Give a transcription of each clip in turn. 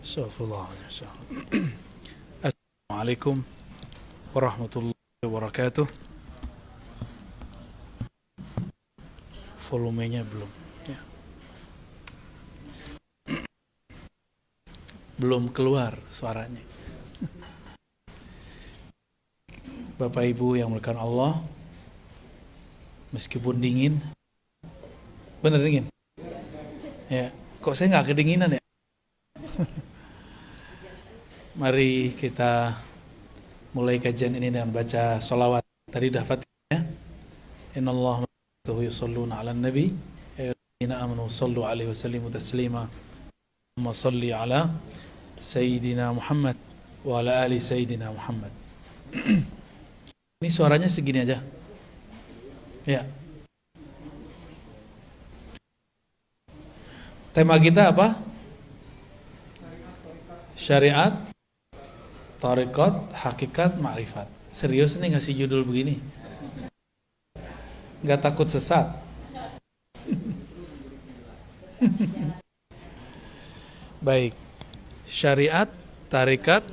Astagfirullah. Assalamualaikum warahmatullahi wabarakatuh. Volumenya belum ya. Belum keluar suaranya. Bapak Ibu yang dimuliakan Allah, meskipun dingin, bener dingin ya, kok saya nggak kedinginan ya. Mari kita mulai kajian ini dengan baca sholawat. Tadi dah Fatihah. Innallaha wa malaikatahu yusholluna 'alan nabi ya ayyuhallazina amanu shollu 'alaihi wa sallimu taslima. Allahumma sholli 'ala sayyidina Muhammad wa 'ala ali sayyidina Muhammad. Ini suaranya segini aja. Ya. Tema kita apa? Syariat, tarekat, hakikat, ma'rifat. Serius nih ngasih judul begini? Gak takut sesat? Baik. Syariat, tarekat.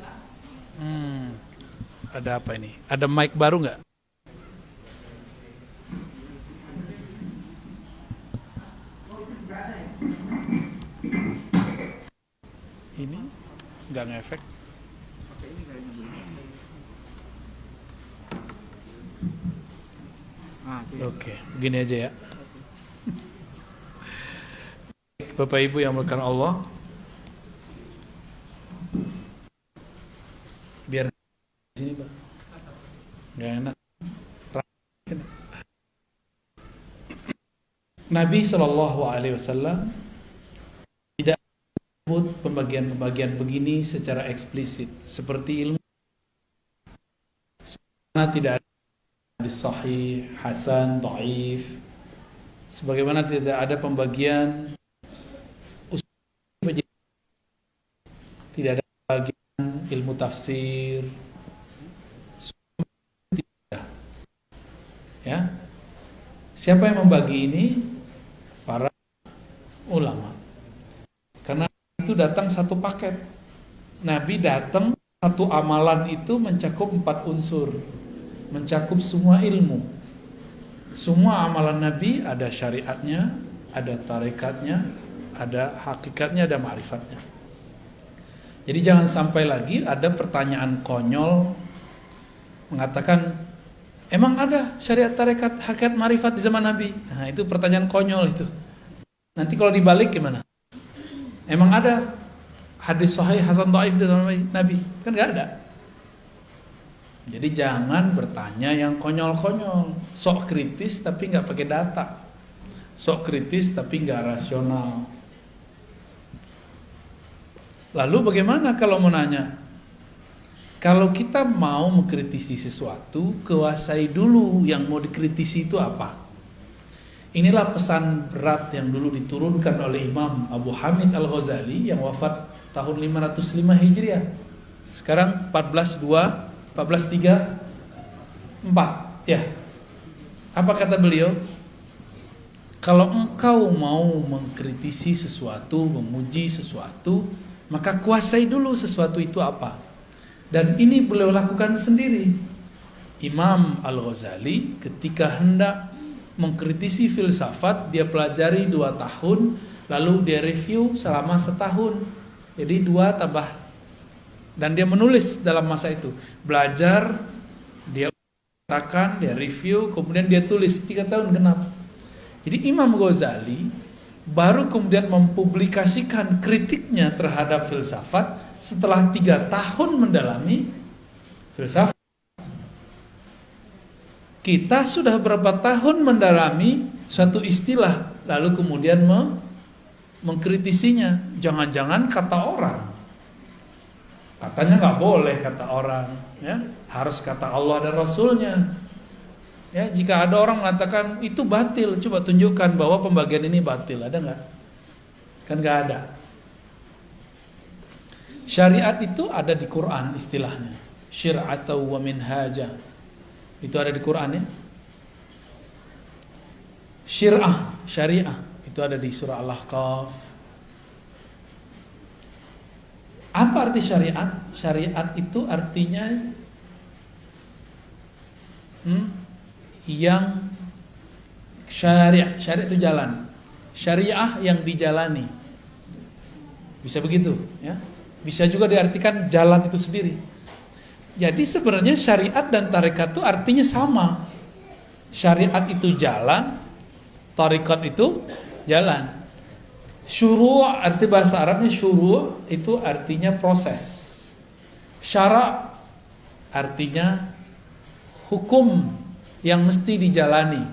Ada apa ini? Ada mic baru nggak? Ini nggak ngefek. Oke, begini aja ya. Bapak Ibu yang dimuliakan Allah, biar sini Pak, nggak enak. Nabi Shallallahu Alaihi Wasallam tidak menyebut pembagian-pembagian begini secara eksplisit seperti ilmu. Sebagaimana tidak ada hadis sahih, hasan, dhaif. Sebagaimana tidak ada pembagian usul, tidak ada pembagian ilmu tafsir. Ya. Siapa yang membagi ini? Para ulama. Karena itu datang satu paket. Nabi datang satu amalan itu mencakup 4 unsur, mencakup semua ilmu. Semua amalan Nabi ada syariatnya, ada tarekatnya, ada hakikatnya, ada ma'rifatnya. Jadi jangan sampai lagi ada pertanyaan konyol mengatakan, emang ada syariat, tarekat, hakikat, ma'rifat di zaman Nabi? Nah, itu pertanyaan konyol itu. Nanti kalau dibalik gimana? Emang ada hadis sahih, hasan, dhaif di zaman Nabi? Kan nggak ada. Jadi jangan bertanya yang konyol-konyol. Sok kritis tapi nggak pakai data. Sok kritis tapi nggak rasional. Lalu bagaimana kalau mau nanya? Kalau kita mau mengkritisi sesuatu, kuasai dulu yang mau dikritisi itu apa. Inilah pesan berat yang dulu diturunkan oleh Imam Abu Hamid Al-Ghazali yang wafat tahun 505 Hijriah. Sekarang 1434 ya. Apa kata beliau? Kalau engkau mau mengkritisi sesuatu, memuji sesuatu, maka kuasai dulu sesuatu itu apa. Dan ini beliau lakukan sendiri. Imam Al-Ghazali ketika hendak mengkritisi filsafat, dia pelajari 2 tahun, lalu dia review selama 1 tahun. Jadi 2 tambah. Dan dia menulis dalam masa itu. Belajar, dia katakan, dia review, kemudian dia tulis 3 tahun genap. Jadi Imam Ghazali baru kemudian mempublikasikan kritiknya terhadap filsafat setelah 3 tahun mendalami filsafat. Kita sudah berapa tahun mendalami suatu istilah, lalu kemudian mengkritisinya. Jangan-jangan kata orang. Katanya nggak boleh kata orang, ya harus kata Allah dan Rasulnya. Ya, jika ada orang mengatakan itu batil, coba tunjukkan bahwa pembagian ini batil, ada nggak? Kan nggak ada. Syariat itu ada di Quran istilahnya. Syir'atan wa minhaja. Itu ada di Quran ya. Syir'ah, syariah, itu ada di surah Al-Ahqaf. Apa arti syariat? Syariat itu artinya yang syariat itu jalan. Syariah yang dijalani. Bisa begitu, ya. Bisa juga diartikan jalan itu sendiri. Jadi sebenarnya syariat dan tarekat itu artinya sama. Syariat itu jalan, tarekat itu jalan. Syuru' arti bahasa Arabnya syuru' itu artinya proses. Syara' artinya hukum yang mesti dijalani.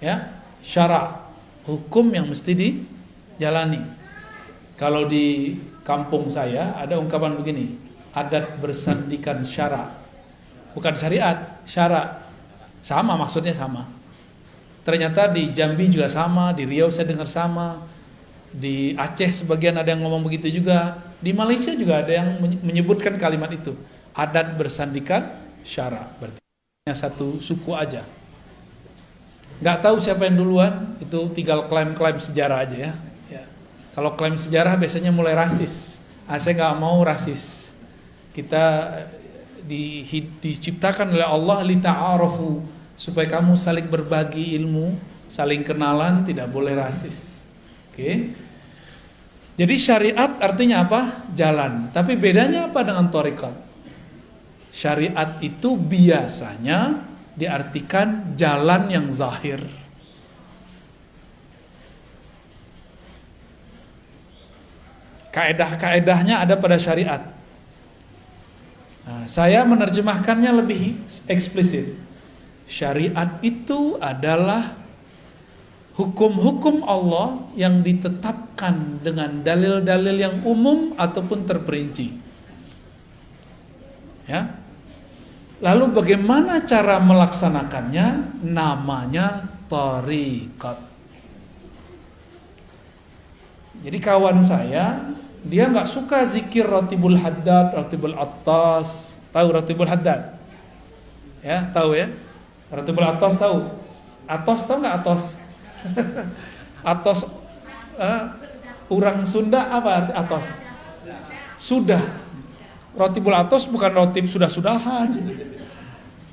Ya, syara' hukum yang mesti dijalani. Kalau di kampung saya ada ungkapan begini, adat bersandikan syara'. Bukan syariat, syara'. Sama, maksudnya sama. Ternyata di Jambi juga sama, di Riau saya dengar sama, di Aceh sebagian ada yang ngomong begitu juga, di Malaysia juga ada yang menyebutkan kalimat itu, adat bersandikan syara'. Berarti hanya satu suku aja. Nggak tahu siapa yang duluan, itu tinggal klaim-klaim sejarah aja ya. Kalau klaim sejarah biasanya mulai rasis. Saya nggak mau rasis. Kita diciptakan oleh Allah lita'arafu, supaya kamu saling berbagi ilmu, saling kenalan, tidak boleh rasis. Oke. Jadi syariat artinya apa? Jalan. Tapi bedanya apa dengan thariqat? Syariat itu biasanya diartikan jalan yang zahir. Kaedah-kaedahnya ada pada syariat. Nah, saya menerjemahkannya lebih eksplisit. Syariat itu adalah hukum-hukum Allah yang ditetapkan dengan dalil-dalil yang umum ataupun terperinci. Ya. Lalu bagaimana cara melaksanakannya? Namanya thariqat. Jadi kawan saya, dia nggak suka zikir Ratibul Haddad, Ratibul Attas. Tahu Ratibul Haddad? Ya, tahu ya? Ratibul Attas tahu? Atos tahu nggak Atos? Atos, orang Sunda apa arti Atos? Sudah. Ratibul Attas bukan ratib sudah-sudahan.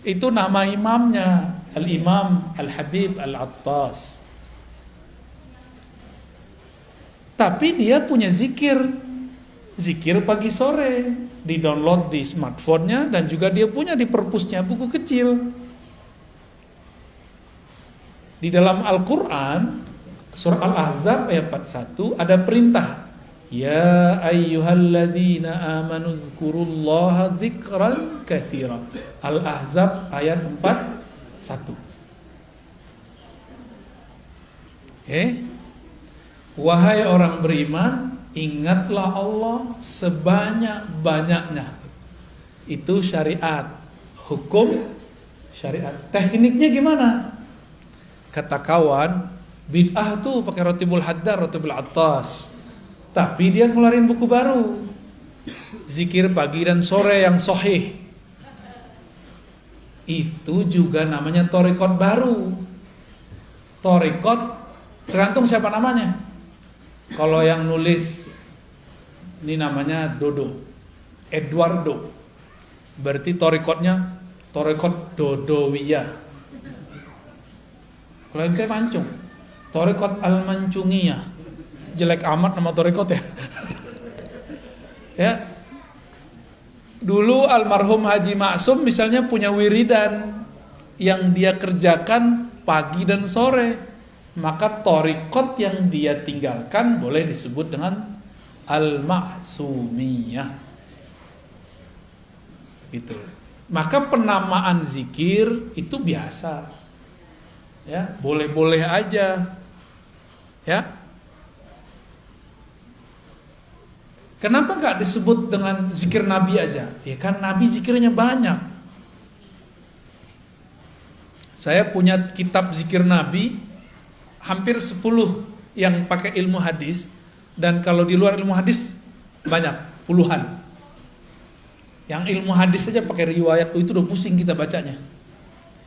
Itu nama imamnya, Al-Imam Al-Habib Al-Attas. Tapi dia punya zikir pagi sore, di-download di smartphone-nya, dan juga dia punya di perpusnya buku kecil. Di dalam Al-Quran, surah Al-Ahzab ayat 41 ada perintah, ya ayyuhalladzina amanu dzkurullaha dzikran katsira. Al-Ahzab ayat 41. Oke. Wahai orang beriman, ingatlah Allah sebanyak-banyaknya. Itu syariat, hukum syariat. Tekniknya gimana? Kata kawan, bid'ah tuh pakai Ratibul Haddad, Ratibul Attas. Tapi dia ngeluarin buku baru, zikir pagi dan sore yang sahih. Itu juga namanya thariqat baru. Thariqat tergantung siapa namanya. Kalau yang nulis ini namanya Dodo, Eduardo, berarti thariqatnya thariqat Dodowiyah. Kalau yang kayak Mancung, thariqat Al-Mancungiyah. Jelek amat nama thariqat ya. Ya. Dulu almarhum Haji Maksum misalnya punya wiridan yang dia kerjakan pagi dan sore. Maka thariqat yang dia tinggalkan boleh disebut dengan Al-Maksumiyah. Gitu. Maka penamaan zikir itu biasa. Ya, boleh-boleh aja. Ya. Kenapa nggak disebut dengan zikir Nabi aja? Ya kan Nabi zikirnya banyak. Saya punya kitab zikir Nabi hampir 10 yang pakai ilmu hadis, dan kalau di luar ilmu hadis banyak, puluhan. Yang ilmu hadis saja pakai riwayat, itu udah pusing kita bacanya.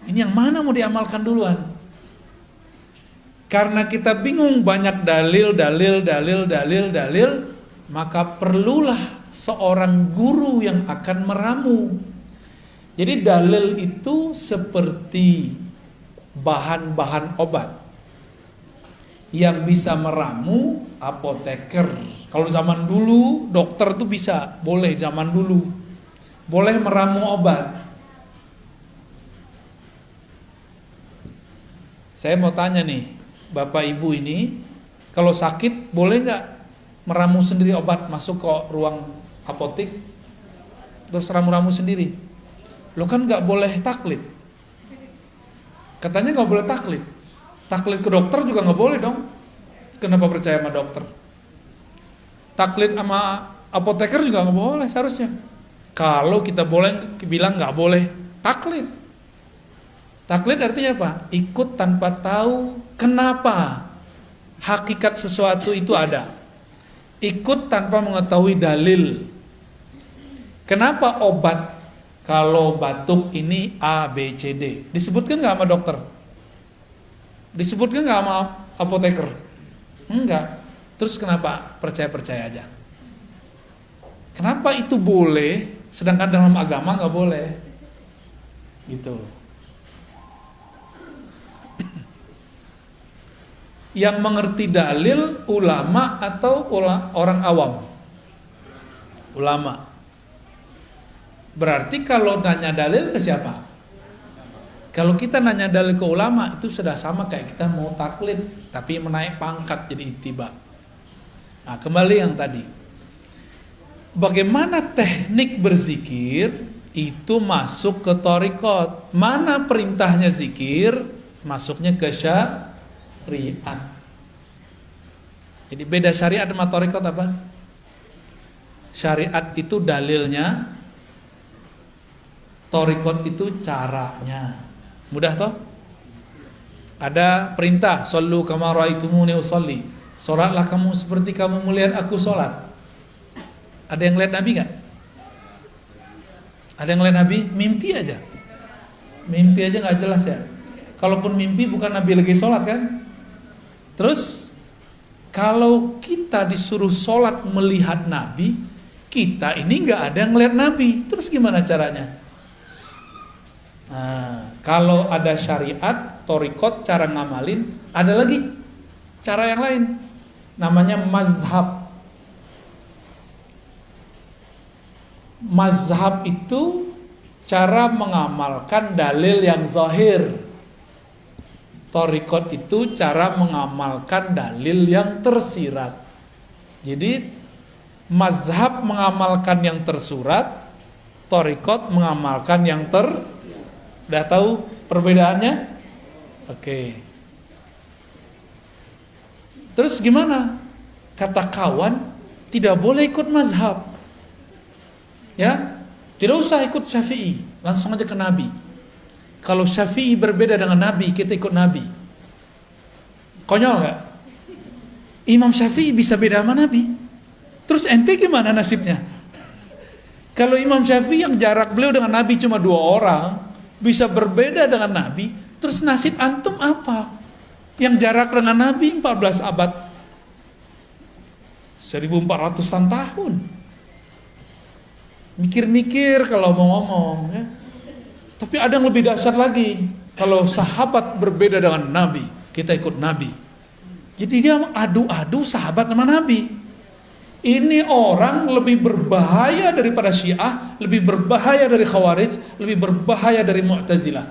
Ini yang mana mau diamalkan duluan? Karena kita bingung, banyak dalil, maka perlulah seorang guru yang akan meramu. Jadi dalil itu seperti bahan-bahan obat. Yang bisa meramu apoteker. Kalau zaman dulu dokter tuh bisa, boleh zaman dulu. Boleh meramu obat. Saya mau tanya nih, Bapak Ibu ini, kalau sakit boleh nggak meramu sendiri obat, masuk ke ruang apotik, terus ramu-ramu sendiri? Lo kan nggak boleh taklid. Katanya nggak boleh taklid. Taklid ke dokter juga nggak boleh dong. Kenapa percaya sama dokter? Taklid sama apoteker juga nggak boleh seharusnya. Kalau kita boleh bilang nggak boleh taklid. Taklid artinya apa? Ikut tanpa tahu kenapa hakikat sesuatu itu ada. Ikut tanpa mengetahui dalil. Kenapa obat kalau batuk ini A, B, C, D? Disebutkan nggak sama dokter? Disebutkan nggak sama apoteker? Enggak. Terus kenapa percaya-percaya aja? Kenapa itu boleh, sedangkan dalam agama nggak boleh? Gitu. Yang mengerti dalil ulama atau orang awam? Ulama. Berarti kalau nanya dalil ke siapa? Kalau kita nanya dalil ke ulama, itu sudah sama kayak kita mau taklid, tapi menaik pangkat jadi ittiba. Nah, kembali yang tadi. Bagaimana teknik berzikir itu masuk ke thariqat? Mana perintahnya zikir, masuknya ke syariat. Jadi beda syariat sama thariqat apa? Syariat itu dalilnya, thariqat itu caranya. Mudah toh? Ada perintah, sallu kama raaitumuni usolli. Salatlah kamu seperti kamu melihat aku salat. Ada yang lihat Nabi enggak? Ada yang lihat Nabi? Mimpi aja. Mimpi aja enggak jelas ya. Kalaupun mimpi bukan Nabi lagi salat kan? Terus kalau kita disuruh sholat melihat Nabi, kita ini nggak ada yang ngeliat Nabi, terus gimana caranya? Nah, kalau ada syariat, thariqat, cara ngamalin, ada lagi cara yang lain, namanya mazhab. Mazhab itu cara mengamalkan dalil yang zahir. Thariqat itu cara mengamalkan dalil yang tersirat. Jadi mazhab mengamalkan yang tersurat, thariqat mengamalkan yang Udah tahu perbedaannya? Oke. Terus gimana? Kata kawan, tidak boleh ikut mazhab. Ya, tidak usah ikut Syafi'i, langsung aja ke Nabi. Kalau Syafi'i berbeda dengan Nabi, kita ikut Nabi. Konyol gak? Imam Syafi'i bisa beda sama Nabi. Terus ente gimana nasibnya? Kalau Imam Syafi'i yang jarak beliau dengan Nabi cuma 2 orang, bisa berbeda dengan Nabi, terus nasib antum apa? Yang jarak dengan Nabi 14 abad, 1400-an tahun. Mikir-mikir kalau mau ngomong ya. Tapi ada yang lebih dahsyat lagi. Kalau sahabat berbeda dengan Nabi, kita ikut Nabi. Jadi dia adu-adu sahabat sama Nabi. Ini orang lebih berbahaya daripada Syiah, lebih berbahaya dari Khawarij, lebih berbahaya dari Mu'tazilah.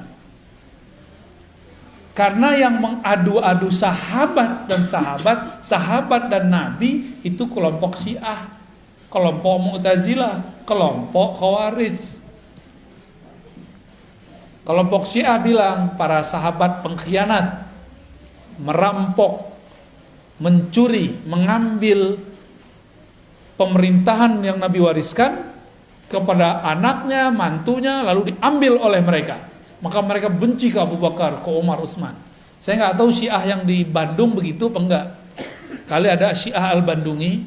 Karena yang mengadu-adu sahabat dan Nabi itu kelompok Syiah, kelompok Mu'tazilah, kelompok Khawarij. Kelompok Syiah bilang para sahabat pengkhianat, merampok, mencuri, mengambil pemerintahan yang Nabi wariskan kepada anaknya, mantunya, lalu diambil oleh mereka. Maka mereka benci ke Abu Bakar, ke Umar, Utsman. Saya nggak tahu Syiah yang di Bandung begitu apa enggak. Kali ada Syiah Al-Bandungi,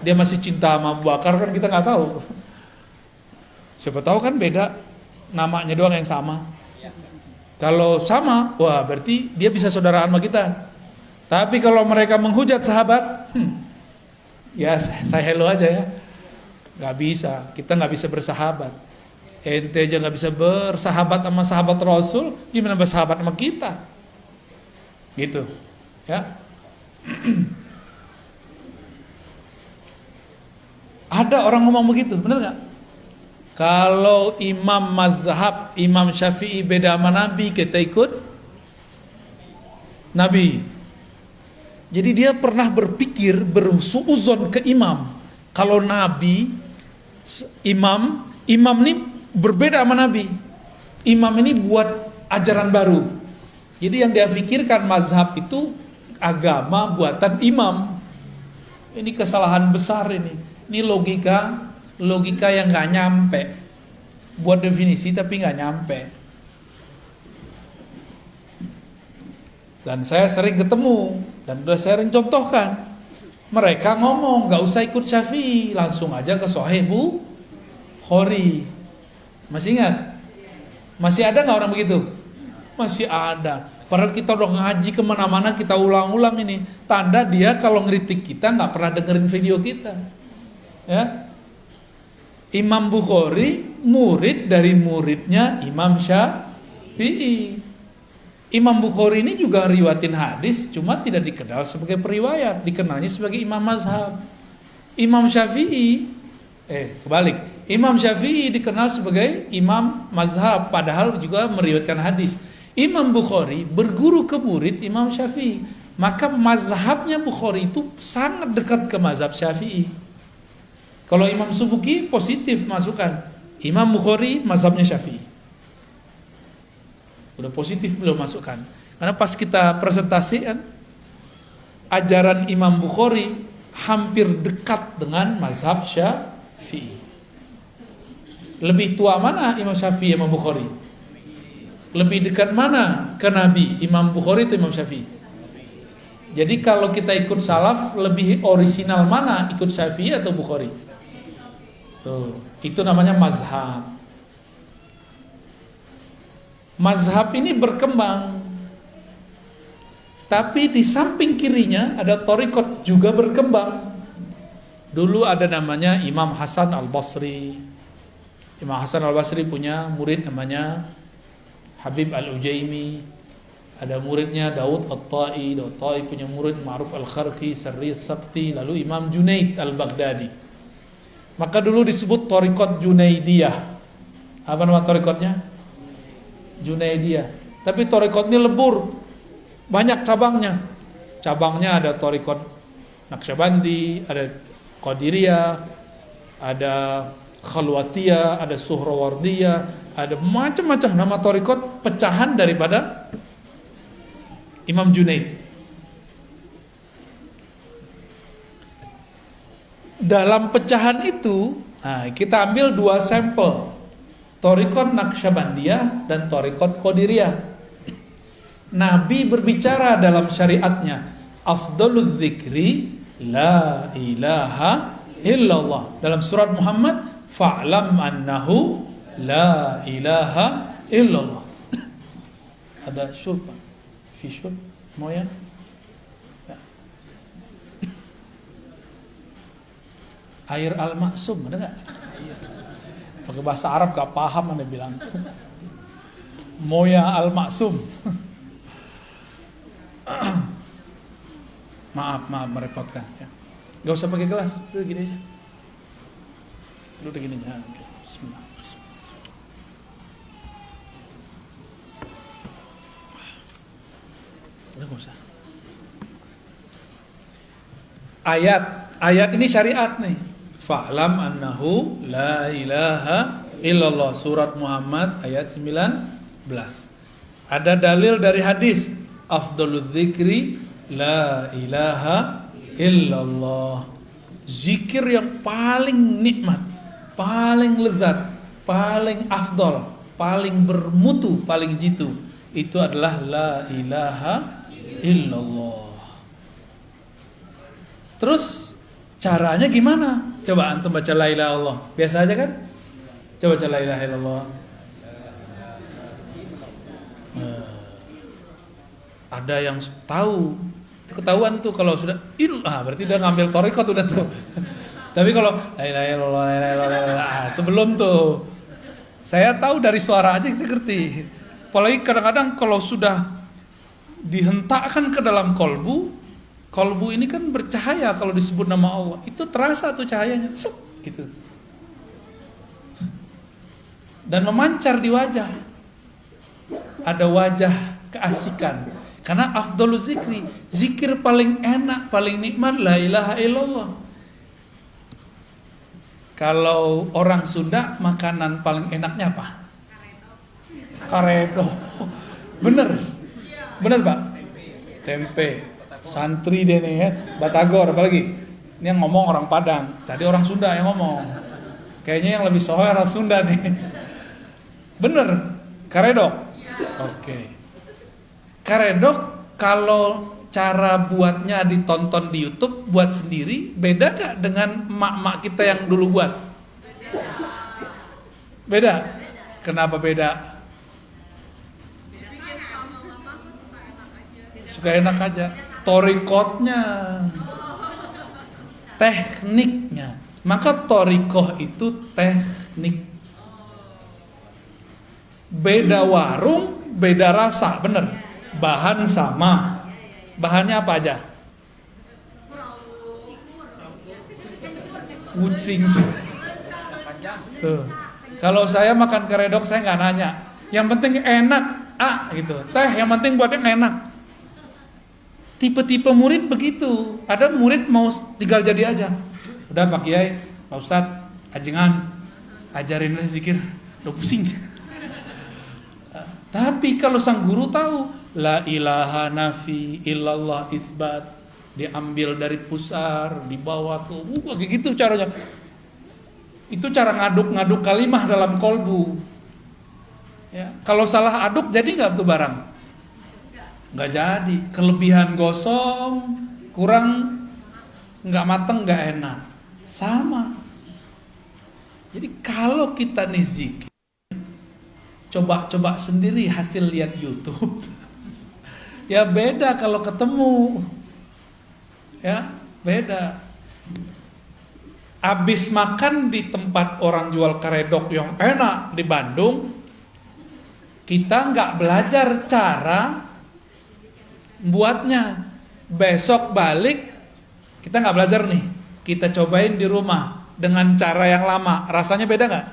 dia masih cinta sama Abu Bakar, kan kita nggak tahu. Siapa tahu kan beda, namanya doang yang sama. Kalau sama, wah berarti dia bisa saudaraan sama kita. Tapi kalau mereka menghujat sahabat, ya saya hello aja ya. Nggak bisa, kita nggak bisa bersahabat. Ente aja nggak bisa bersahabat sama sahabat Rasul, gimana bersahabat sama kita? Gitu, ya. Ada orang ngomong begitu, benar nggak? Kalau imam mazhab, Imam Syafi'i beda sama Nabi, kita ikut Nabi. Jadi dia pernah berpikir, bersuuzon ke imam. Kalau Nabi, imam ini berbeda sama Nabi. Imam ini buat ajaran baru. Jadi yang dia pikirkan mazhab itu agama buatan imam. Ini kesalahan besar ini. Ini logika yang nggak nyampe. Buat definisi tapi nggak nyampe. Dan saya sering ketemu dan udah saya sering contohkan. Mereka ngomong nggak usah ikut Syafi'i, langsung aja ke Sahih Bukhari. Masih ingat? Masih ada nggak orang begitu? Masih ada. Padahal kita udah ngaji kemana-mana, kita ulang-ulang ini. Tanda dia kalau ngeritik kita nggak pernah dengerin video kita. Ya, Imam Bukhari murid dari muridnya Imam Syafi'i. Imam Bukhari ini juga riwayatin hadis, cuma tidak dikenal sebagai periwayat, dikenalnya sebagai imam mazhab. Imam Syafi'i, kebalik. Imam Syafi'i dikenal sebagai imam mazhab, padahal juga meriwayatkan hadis. Imam Bukhari berguru ke murid Imam Syafi'i, maka mazhabnya Bukhari itu sangat dekat ke mazhab Syafi'i. Kalau Imam Subuki positif masukkan, Imam Bukhari mazhabnya Syafi'i. Udah positif belum masukkan. Karena pas kita presentasikan ajaran Imam Bukhari hampir dekat dengan mazhab Syafi'i. Lebih tua mana Imam Syafi'i Imam Bukhari? Lebih dekat mana ke Nabi Imam Bukhari atau Imam Syafi'i? Jadi kalau kita ikut salaf, lebih orisinal mana, ikut Syafi'i atau Bukhari? Tuh, itu namanya mazhab. Mazhab ini berkembang, tapi di samping kirinya ada thariqat juga berkembang. Dulu ada namanya Imam Hasan Al-Basri. Imam Hasan Al-Basri punya murid namanya Habib Al-Ujaimi. Ada muridnya Daud At-Tai. Daud At-Tai punya murid Ma'ruf Al-Kharqi, Sarri Sabti. Lalu Imam Junaid Al-Baghdadi. Maka dulu disebut thariqat Junaidiyah. Apa nama thariqatnya? Junaidiyah. Tapi thariqat ini lebur, banyak cabangnya. Cabangnya ada thariqat Naqsyabandi, ada Qadiriyah, ada Khalwatiyah, ada Suhrawardiyah, ada macam-macam nama thariqat pecahan daripada Imam Junaid. Dalam pecahan itu, kita ambil dua sampel. Thariqat Naqsyabandiyah dan Thariqat Qadiriyah. Nabi berbicara dalam syariatnya, afdalul dzikri la ilaha illallah. Dalam surat Muhammad, fa'lam annahu la ilaha illallah. Ada syurb, fi syurb, mau ya? Air al-maksum, ada nggak? Pakai bahasa Arab gak paham Anda bilang. Moya al-maksum. Maaf merepotkan ya. Gak usah pakai gelas, udah gini aja. Udah gini aja. Bismillah. Udah gak usah. Ayat ini syariat nih. Fa'lam annahu la ilaha illallah. Surat Muhammad ayat 19. Ada dalil dari hadis, afdalul dzikri la ilaha illallah. Zikir yang paling nikmat, paling lezat, paling afdal, paling bermutu, paling jitu, itu adalah la ilaha illallah. Terus caranya gimana? Coba antum baca la ilaha illallah. Biasa aja kan? Coba baca la ilaha illallah. Ada yang tahu. Ketahuan tuh kalau sudah berarti udah ngambil thariqat udah tuh. Tapi kalau la ilaha illallah, la ilaha illallah, itu belum tuh. Saya tahu dari suara aja kita ngerti. Apalagi kadang-kadang kalau sudah dihentakkan ke dalam kolbu ini kan bercahaya kalau disebut nama Allah. Itu terasa tuh cahayanya, set, gitu. Dan memancar di wajah. Ada wajah keasikan. Karena afdhalu zikri, zikir paling enak, paling nikmat la ilaha illallah. Kalau orang Sunda makanan paling enaknya apa? Karedok. Bener? Bener Pak? Tempe. Santri deh nih ya. Batagor apalagi? Ini yang ngomong orang Padang. Tadi orang Sunda yang ngomong. Kayaknya yang lebih sohor orang Sunda nih. Bener? Karedok? Oke. Karedok kalau cara buatnya ditonton di YouTube, buat sendiri, beda gak dengan emak-emak kita yang dulu buat? Beda? Kenapa beda? Suka enak aja. Torikotnya, tekniknya. Maka torikoh itu teknik. Beda warung, beda rasa, bener. Bahan sama. Bahannya apa aja? Kucing. Tuh. Kalau saya makan karedok saya nggak nanya. Yang penting enak, gitu. Teh yang penting buatnya enak. Tipe-tipe murid begitu. Ada murid mau tinggal jadi aja. Udah Pak Kiai, Pak Ustadz, ajengan, ajarin zikir. Udah pusing. Tapi kalau sang guru tahu la ilaha nafi illallah isbat, diambil dari pusar, dibawa ke kayak gitu caranya. Itu cara ngaduk-ngaduk kalimah dalam kolbu. Ya, kalau salah aduk jadi nggak tuh barang? Nggak jadi. Kelebihan gosong, kurang nggak mateng, nggak enak. Sama. Jadi kalau kita nih zikir, coba sendiri hasil lihat YouTube. Ya beda kalau ketemu. Ya, beda. Abis makan di tempat orang jual karedok yang enak di Bandung, kita nggak belajar cara buatnya. Besok balik, kita nggak belajar nih. Kita cobain di rumah dengan cara yang lama. Rasanya beda nggak?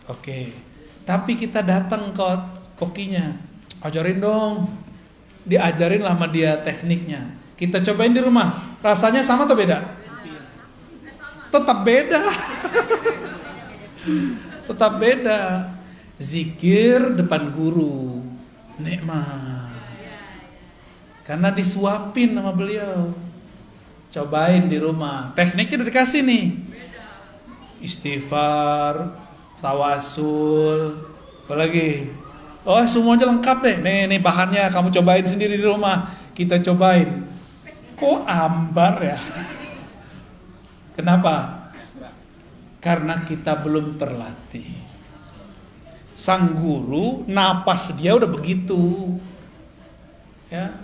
Oke. Tapi kita datang ke kokinya, ajarin dong. Diajarin sama dia tekniknya. Kita cobain di rumah. Rasanya sama atau beda? Tetap beda. Tetap beda. Zikir depan guru, nikmat. Karena disuapin sama beliau. Cobain di rumah. Tekniknya udah dikasih nih. Istighfar, tawasul, apalagi? Oh, semuanya lengkap deh. Nih bahannya kamu cobain sendiri di rumah. Kita cobain. Kok ambar ya? Kenapa? Karena kita belum terlatih. Sang guru napas dia udah begitu. Ya.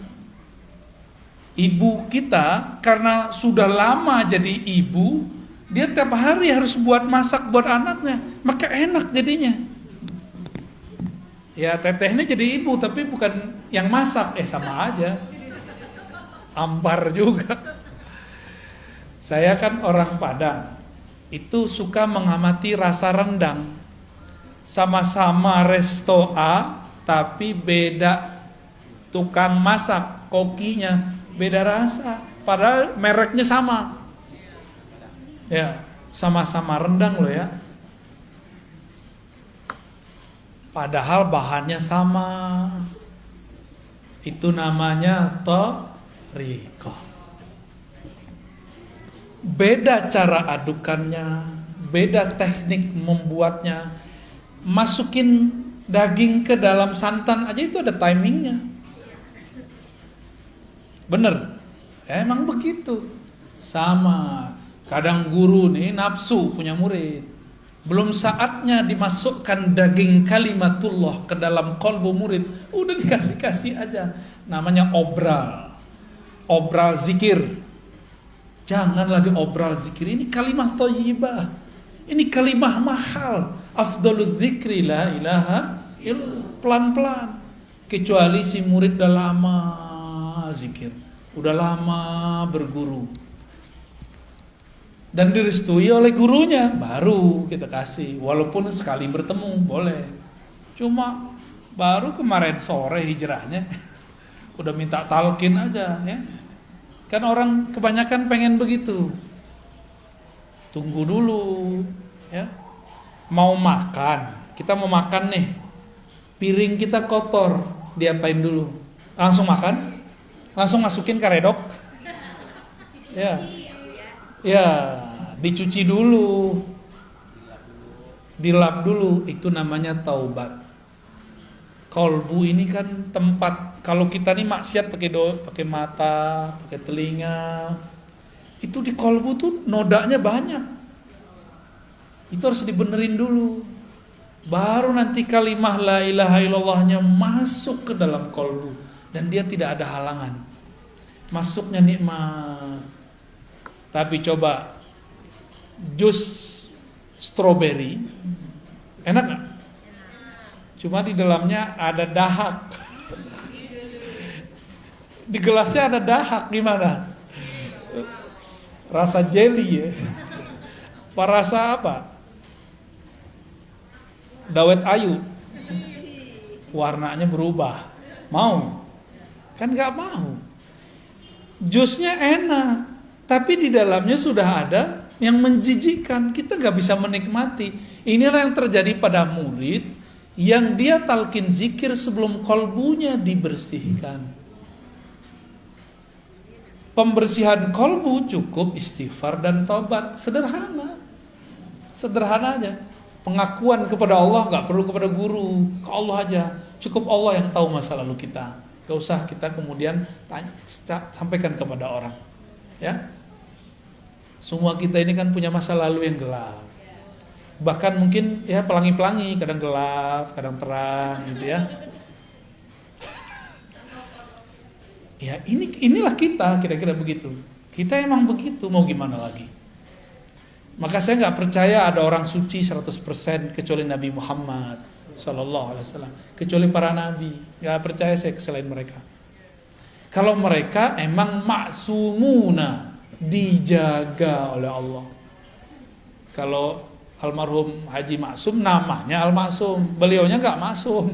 Ibu kita karena sudah lama jadi ibu, dia tiap hari harus buat masak buat anaknya, maka enak jadinya. Ya tetehnya jadi ibu tapi bukan yang masak, sama aja. Ampar juga. Saya kan orang Padang, itu suka mengamati rasa rendang. Sama-sama resto A, tapi beda tukang masak, kokinya beda rasa. Padahal mereknya sama. Ya, sama-sama rendang loh ya. Padahal bahannya sama. Itu namanya thariqah. Beda cara adukannya, beda teknik membuatnya. Masukin daging ke dalam santan aja itu ada timingnya. Bener? Emang begitu. Sama. Kadang guru nih nafsu punya murid. Belum saatnya dimasukkan daging kalimatullah ke dalam kolbu murid, udah dikasih-kasih aja. Namanya obral. Obral zikir. Janganlah diobral zikir. Ini kalimah thayyibah. Ini kalimah mahal. Afdalul dzikri la ilaha illallah. Pelan-pelan. Kecuali si murid udah lama zikir, udah lama berguru dan direstui oleh gurunya, baru kita kasih. Walaupun sekali bertemu boleh. Cuma baru kemarin sore hijrahnya udah minta talqin aja ya. Kan orang kebanyakan pengen begitu. Tunggu dulu ya. Mau makan, kita mau makan nih. Piring kita kotor, diapain dulu? Langsung makan? Langsung masukin karedok? Ya. Ya, dicuci dulu. Dilap dulu, itu namanya taubat. Kolbu ini kan tempat, kalau kita nih maksiat pakai mata, pakai telinga, itu di kolbu tuh nodanya banyak. Itu harus dibenerin dulu. Baru nanti kalimah la ilaha illallahnya masuk ke dalam kolbu dan dia tidak ada halangan. Masuknya nikmat. Tapi coba jus strawberry enak gak? Cuma di dalamnya ada dahak. Di gelasnya ada dahak, gimana? Rasa jelly ya. Apa rasa apa? Dawet ayu. Warnanya berubah. Mau? Kan gak mau. Jusnya enak, tapi di dalamnya sudah ada yang menjijikkan. Kita gak bisa menikmati. Inilah yang terjadi pada murid yang dia talqin zikir sebelum kolbunya dibersihkan. Pembersihan kolbu cukup istighfar dan taubat. Sederhana. Sederhana aja. Pengakuan kepada Allah gak perlu kepada guru, ke Allah aja. Cukup Allah yang tahu masa lalu kita. Gak usah kita kemudian sampaikan kepada orang. Ya. Semua kita ini kan punya masa lalu yang gelap. Bahkan mungkin ya pelangi-pelangi, kadang gelap, kadang terang gitu ya. Ya inilah kita, kira-kira begitu. Kita emang begitu, mau gimana lagi? Maka saya nggak percaya ada orang suci 100% kecuali Nabi Muhammad Sallallahu Alaihi Wasallam, kecuali para nabi. Nggak percaya saya selain mereka. Kalau mereka emang maksumuna, dijaga oleh Allah. Kalau almarhum Haji Maksum namanya Al-Maksum, beliaunya nggak maksum.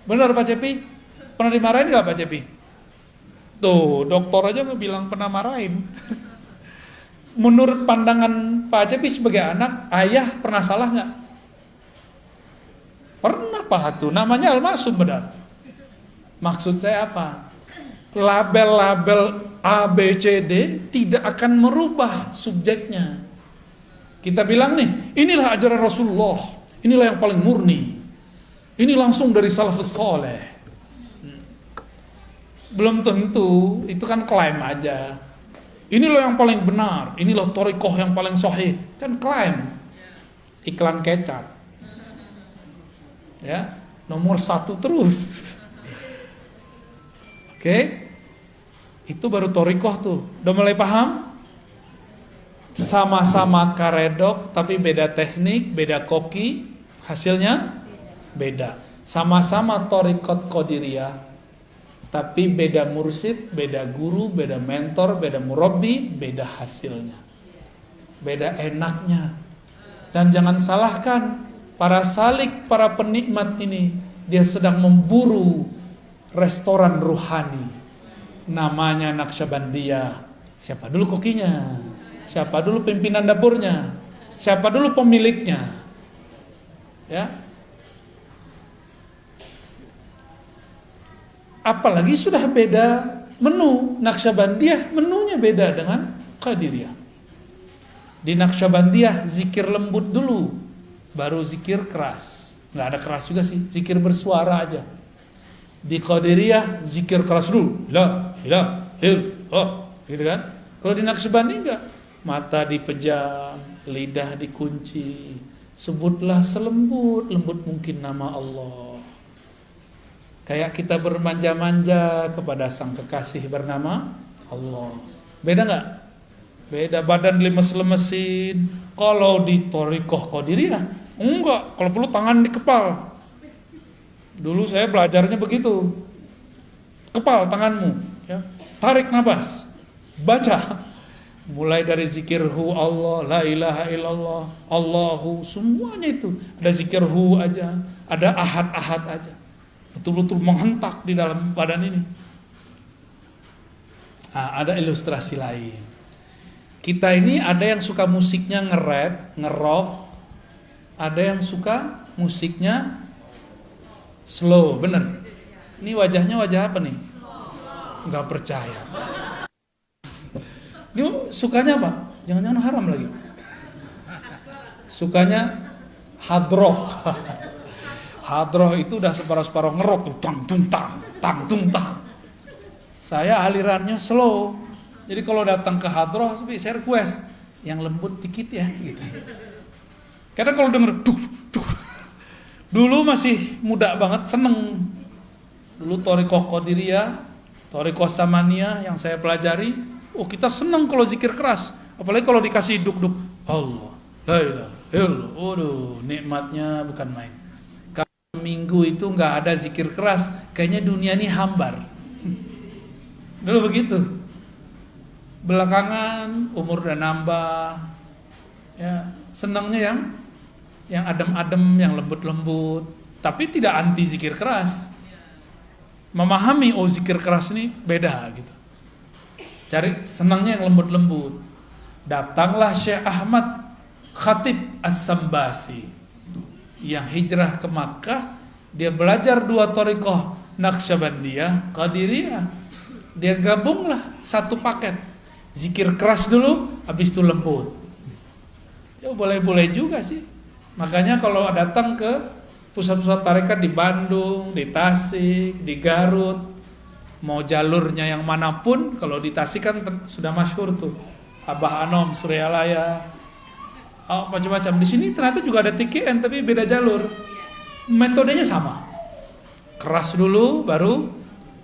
Benar Pak Cepi? Pernah dimarahin nggak Pak Cepi? Tuh dokter aja bilang pernah marahin. Menurut pandangan Pak Cepi sebagai anak, ayah pernah salah nggak? Pernah Pak Hatu, namanya Al-Maksum benar. Maksud saya apa? Label-label A, B, C, D tidak akan merubah subjeknya. Kita bilang nih, inilah ajaran Rasulullah, inilah yang paling murni, ini langsung dari salafus soleh. Belum tentu, itu kan klaim aja. Inilah yang paling benar, inilah thariqah yang paling sahih, kan klaim. Iklan kecap. Ya, nomor 1 terus. Oke. Itu baru thariqah tuh. Udah mulai paham? Sama-sama karedok tapi beda teknik, beda koki, hasilnya beda. Sama-sama thariqat qadiriyah tapi beda mursyid, beda guru, beda mentor, beda murabbi, beda hasilnya. Beda enaknya. Dan jangan salahkan para salik, para penikmat ini, dia sedang memburu restoran ruhani. Namanya Naqsyabandiyah. Siapa dulu kokinya? Siapa dulu pimpinan dapurnya? Siapa dulu pemiliknya? Ya. Apalagi sudah beda menu. Naqsyabandiyah menunya beda dengan Qadiriyah. Di Naqsyabandiyah zikir lembut dulu, baru zikir keras. Nggak ada keras juga sih, zikir bersuara aja. Di Qadiriyah zikir keras dulu, la ilaha illallah, gitu kan? Kalau di Naqsyabandiyah enggak. Mata dipejam, lidah dikunci, sebutlah selembut-lembut mungkin nama Allah. Kayak kita bermanja-manja kepada sang kekasih bernama Allah. Beda nggak? Beda, badan lemes-lemesin. Kalau di Thariqah Qadiriyah, enggak. Kalau perlu tangan di kepal. Dulu saya belajarnya begitu. Kepal tanganmu, ya. Tarik nafas, baca. Mulai dari zikirhu Allah, la ilaha illallah, Allahu, semuanya itu. Ada zikirhu aja, ada ahad-ahad aja. Betul-betul menghentak di dalam badan ini. Nah, ada ilustrasi lain. Kita ini ada yang suka musiknya nge-rap, nge-rock. Ada yang suka musiknya slow, bener. Ini wajahnya wajah apa nih? Nggak percaya. Ini sukanya apa? Jangan-jangan haram lagi. Sukanya hadroh. Hadroh itu udah separuh-separuh ngerok tuh, tang tung tang, tang tung tang. Saya alirannya slow. Jadi kalau datang ke hadroh, saya request yang lembut dikit ya, gitu. Karena kalau denger duh, duh. Dulu masih muda banget, seneng. Dulu Thariqah Qadiriyah, Thariqah Samaniyah yang saya pelajari, kita seneng kalau zikir keras. Apalagi kalau dikasih duk-duk. Allah, la ilaha illallah. Waduh, nikmatnya bukan main. Kalau minggu itu nggak ada zikir keras, kayaknya dunia ini hambar. Dulu begitu. Belakangan umur udah nambah, ya senangnya yang adem-adem, yang lembut-lembut, tapi tidak anti zikir keras. Memahami zikir keras ini beda gitu. Cari senangnya yang lembut-lembut. Datanglah Syekh Ahmad Khatib As-Sambasi yang hijrah ke Makkah. Dia belajar 2 thariqah, Naqsyabandiyah, Qadiriyah. Dia gabunglah satu paket. Zikir keras dulu, habis itu lembut. Ya boleh-boleh juga sih. Makanya kalau datang ke pusat-pusat tarekat di Bandung, di Tasik, di Garut, mau jalurnya yang manapun, kalau di Tasik kan sudah masyhur tuh, Abah Anom, Suryalaya, macam-macam. Di sini ternyata juga ada TKN tapi beda jalur. Metodenya sama. Keras dulu, baru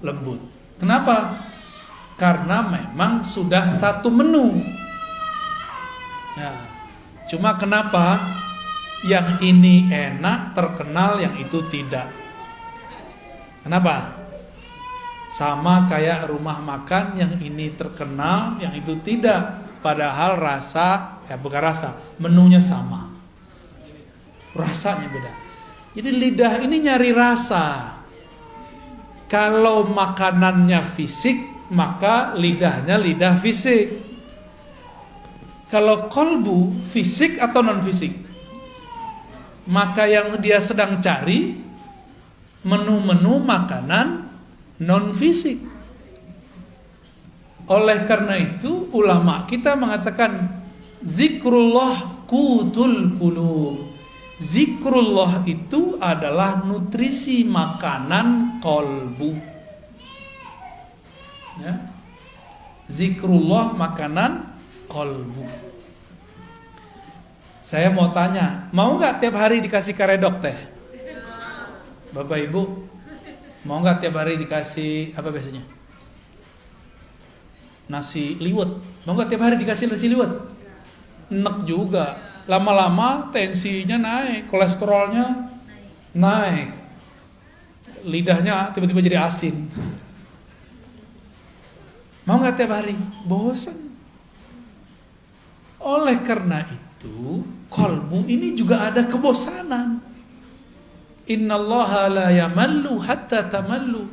lembut. Kenapa? Karena memang sudah satu menu. Nah, cuma kenapa yang ini enak terkenal, yang itu tidak? Kenapa? Sama kayak rumah makan, yang ini terkenal, yang itu tidak. Padahal rasa, bukan rasa, menunya sama. Rasanya beda. Jadi lidah ini nyari rasa. Kalau makanannya fisik, maka lidahnya lidah fisik. Kalau kolbu fisik atau non fisik, maka yang dia sedang cari menu-menu makanan non fisik. Oleh karena itu ulama kita mengatakan zikrullah qutul qulub. Zikrullah itu adalah nutrisi makanan kolbu. Ya. Zikrullah makanan kolbu. Saya mau tanya, mau nggak tiap hari dikasih karedok teh? Bapak Ibu, mau nggak tiap hari dikasih apa biasanya? Nasi liwet. Mau nggak tiap hari dikasih nasi liwet? Enak juga. Lama-lama tensinya naik, kolesterolnya naik, lidahnya tiba-tiba jadi asin. Mau nggak tiap hari? Bosan. Oleh karena itu, kolbu ini juga ada kebosanan. Innallaha la yamallu hatta tamallu.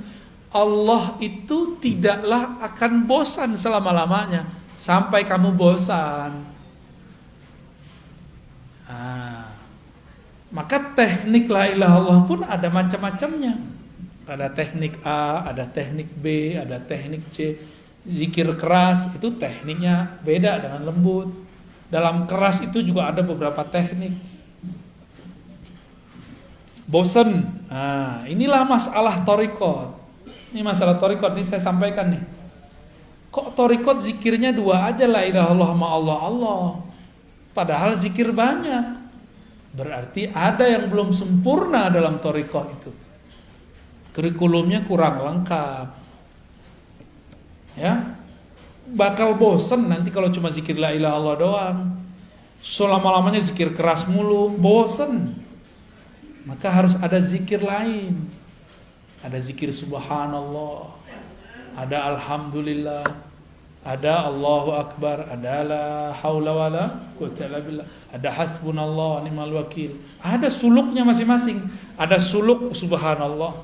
Allah itu tidaklah akan bosan selama-lamanya sampai kamu bosan. Maka teknik la ilaha illallah pun ada macam-macamnya. Ada teknik A, ada teknik B, ada teknik C. Zikir keras itu tekniknya beda dengan lembut. Dalam keras itu juga ada beberapa teknik. Bosen. Nah, inilah masalah thariqat. Ini masalah thariqat, ini saya sampaikan nih. Kok thariqat zikirnya 2 aja, la ilaha illallah ma Allah Allah. Padahal zikir banyak. Berarti ada yang belum sempurna dalam thariqat itu. Kurikulumnya kurang lengkap. Ya. bakal bosen nanti kalau cuma zikir la ilaha illallah doang. Selama-lamanya zikir keras mulu, bosen. Maka harus ada zikir lain. Ada zikir subhanallah, ada alhamdulillah, ada Allahu akbar, ada la haula wala quwwata illa billah, ada hasbunallah ni'mal wakil. Ada suluknya masing-masing. Ada suluk subhanallah,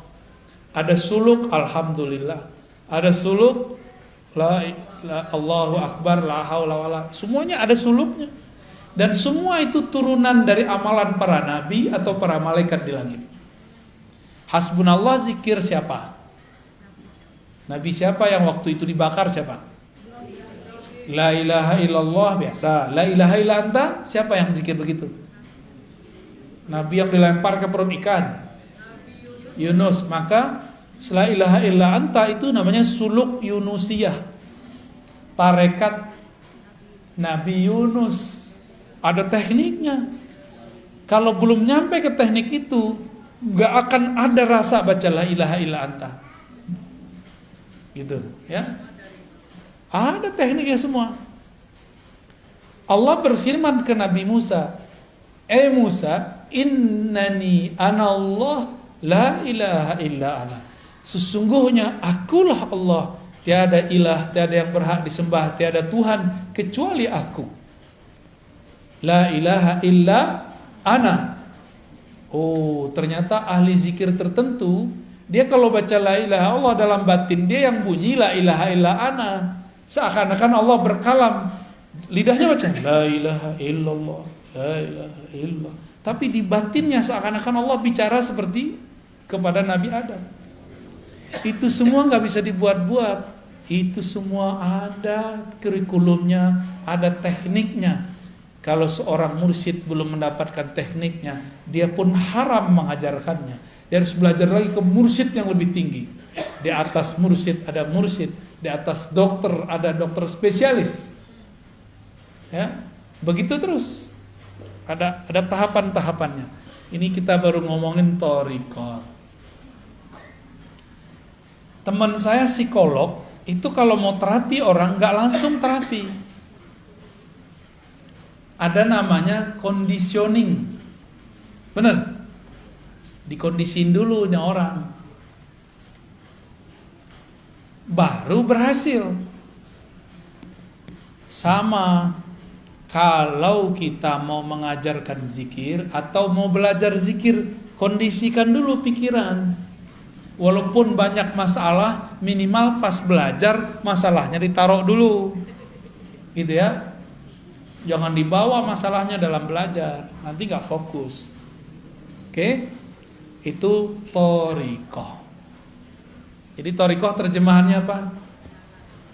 ada suluk alhamdulillah, ada suluk Allahu akbar, la haula wala. Semuanya ada suluknya. Dan semua itu turunan dari amalan para nabi atau para malaikat di langit. Hasbunallah zikir siapa? Nabi siapa yang waktu itu dibakar siapa? La ilaha illallah biasa. La ilaha illa anta, siapa yang zikir begitu? Nabi yang dilempar ke perut ikan, Yunus. Maka la ilaha illa anta itu namanya suluk Yunusiyah, tarekat Nabi Yunus. Ada tekniknya. Kalau belum nyampe ke teknik itu, nggak akan ada rasa baca la ilaha illa anta. Gitu, ya. Ada tekniknya semua. Allah berfirman ke Nabi Musa, Musa, innani anallah la ilaha illa ana. Sesungguhnya akulah Allah, tiada ilah, tiada yang berhak disembah, tiada Tuhan kecuali aku. La ilaha illa ana. Oh, ternyata ahli zikir tertentu, dia kalau baca la ilaha Allah dalam batin dia yang bunyi la ilaha illa ana. Seakan-akan Allah berkalam. Lidahnya baca la ilaha illallah, la ilaha illallah. Tapi di batinnya seakan-akan Allah bicara seperti kepada Nabi Adam. Itu semua nggak bisa dibuat-buat. Itu semua ada kurikulumnya, ada tekniknya. Kalau seorang mursyid belum mendapatkan tekniknya, dia pun haram mengajarkannya. Dia harus belajar lagi ke mursyid yang lebih tinggi. Di atas mursyid ada mursyid, di atas dokter ada dokter spesialis. Ya, begitu terus. Ada tahapan-tahapannya. Ini kita baru ngomongin thariqah. Teman saya psikolog itu kalau mau terapi orang nggak langsung terapi. Ada namanya conditioning. Benar? Dikondisin dulu nih orang, baru berhasil. Sama kalau kita mau mengajarkan zikir atau mau belajar zikir, kondisikan dulu pikiran. Walaupun banyak masalah, minimal pas belajar masalahnya ditaruh dulu. Gitu ya. Jangan dibawa masalahnya dalam belajar, nanti gak fokus. Oke? Itu thariqah. Jadi thariqah terjemahannya apa?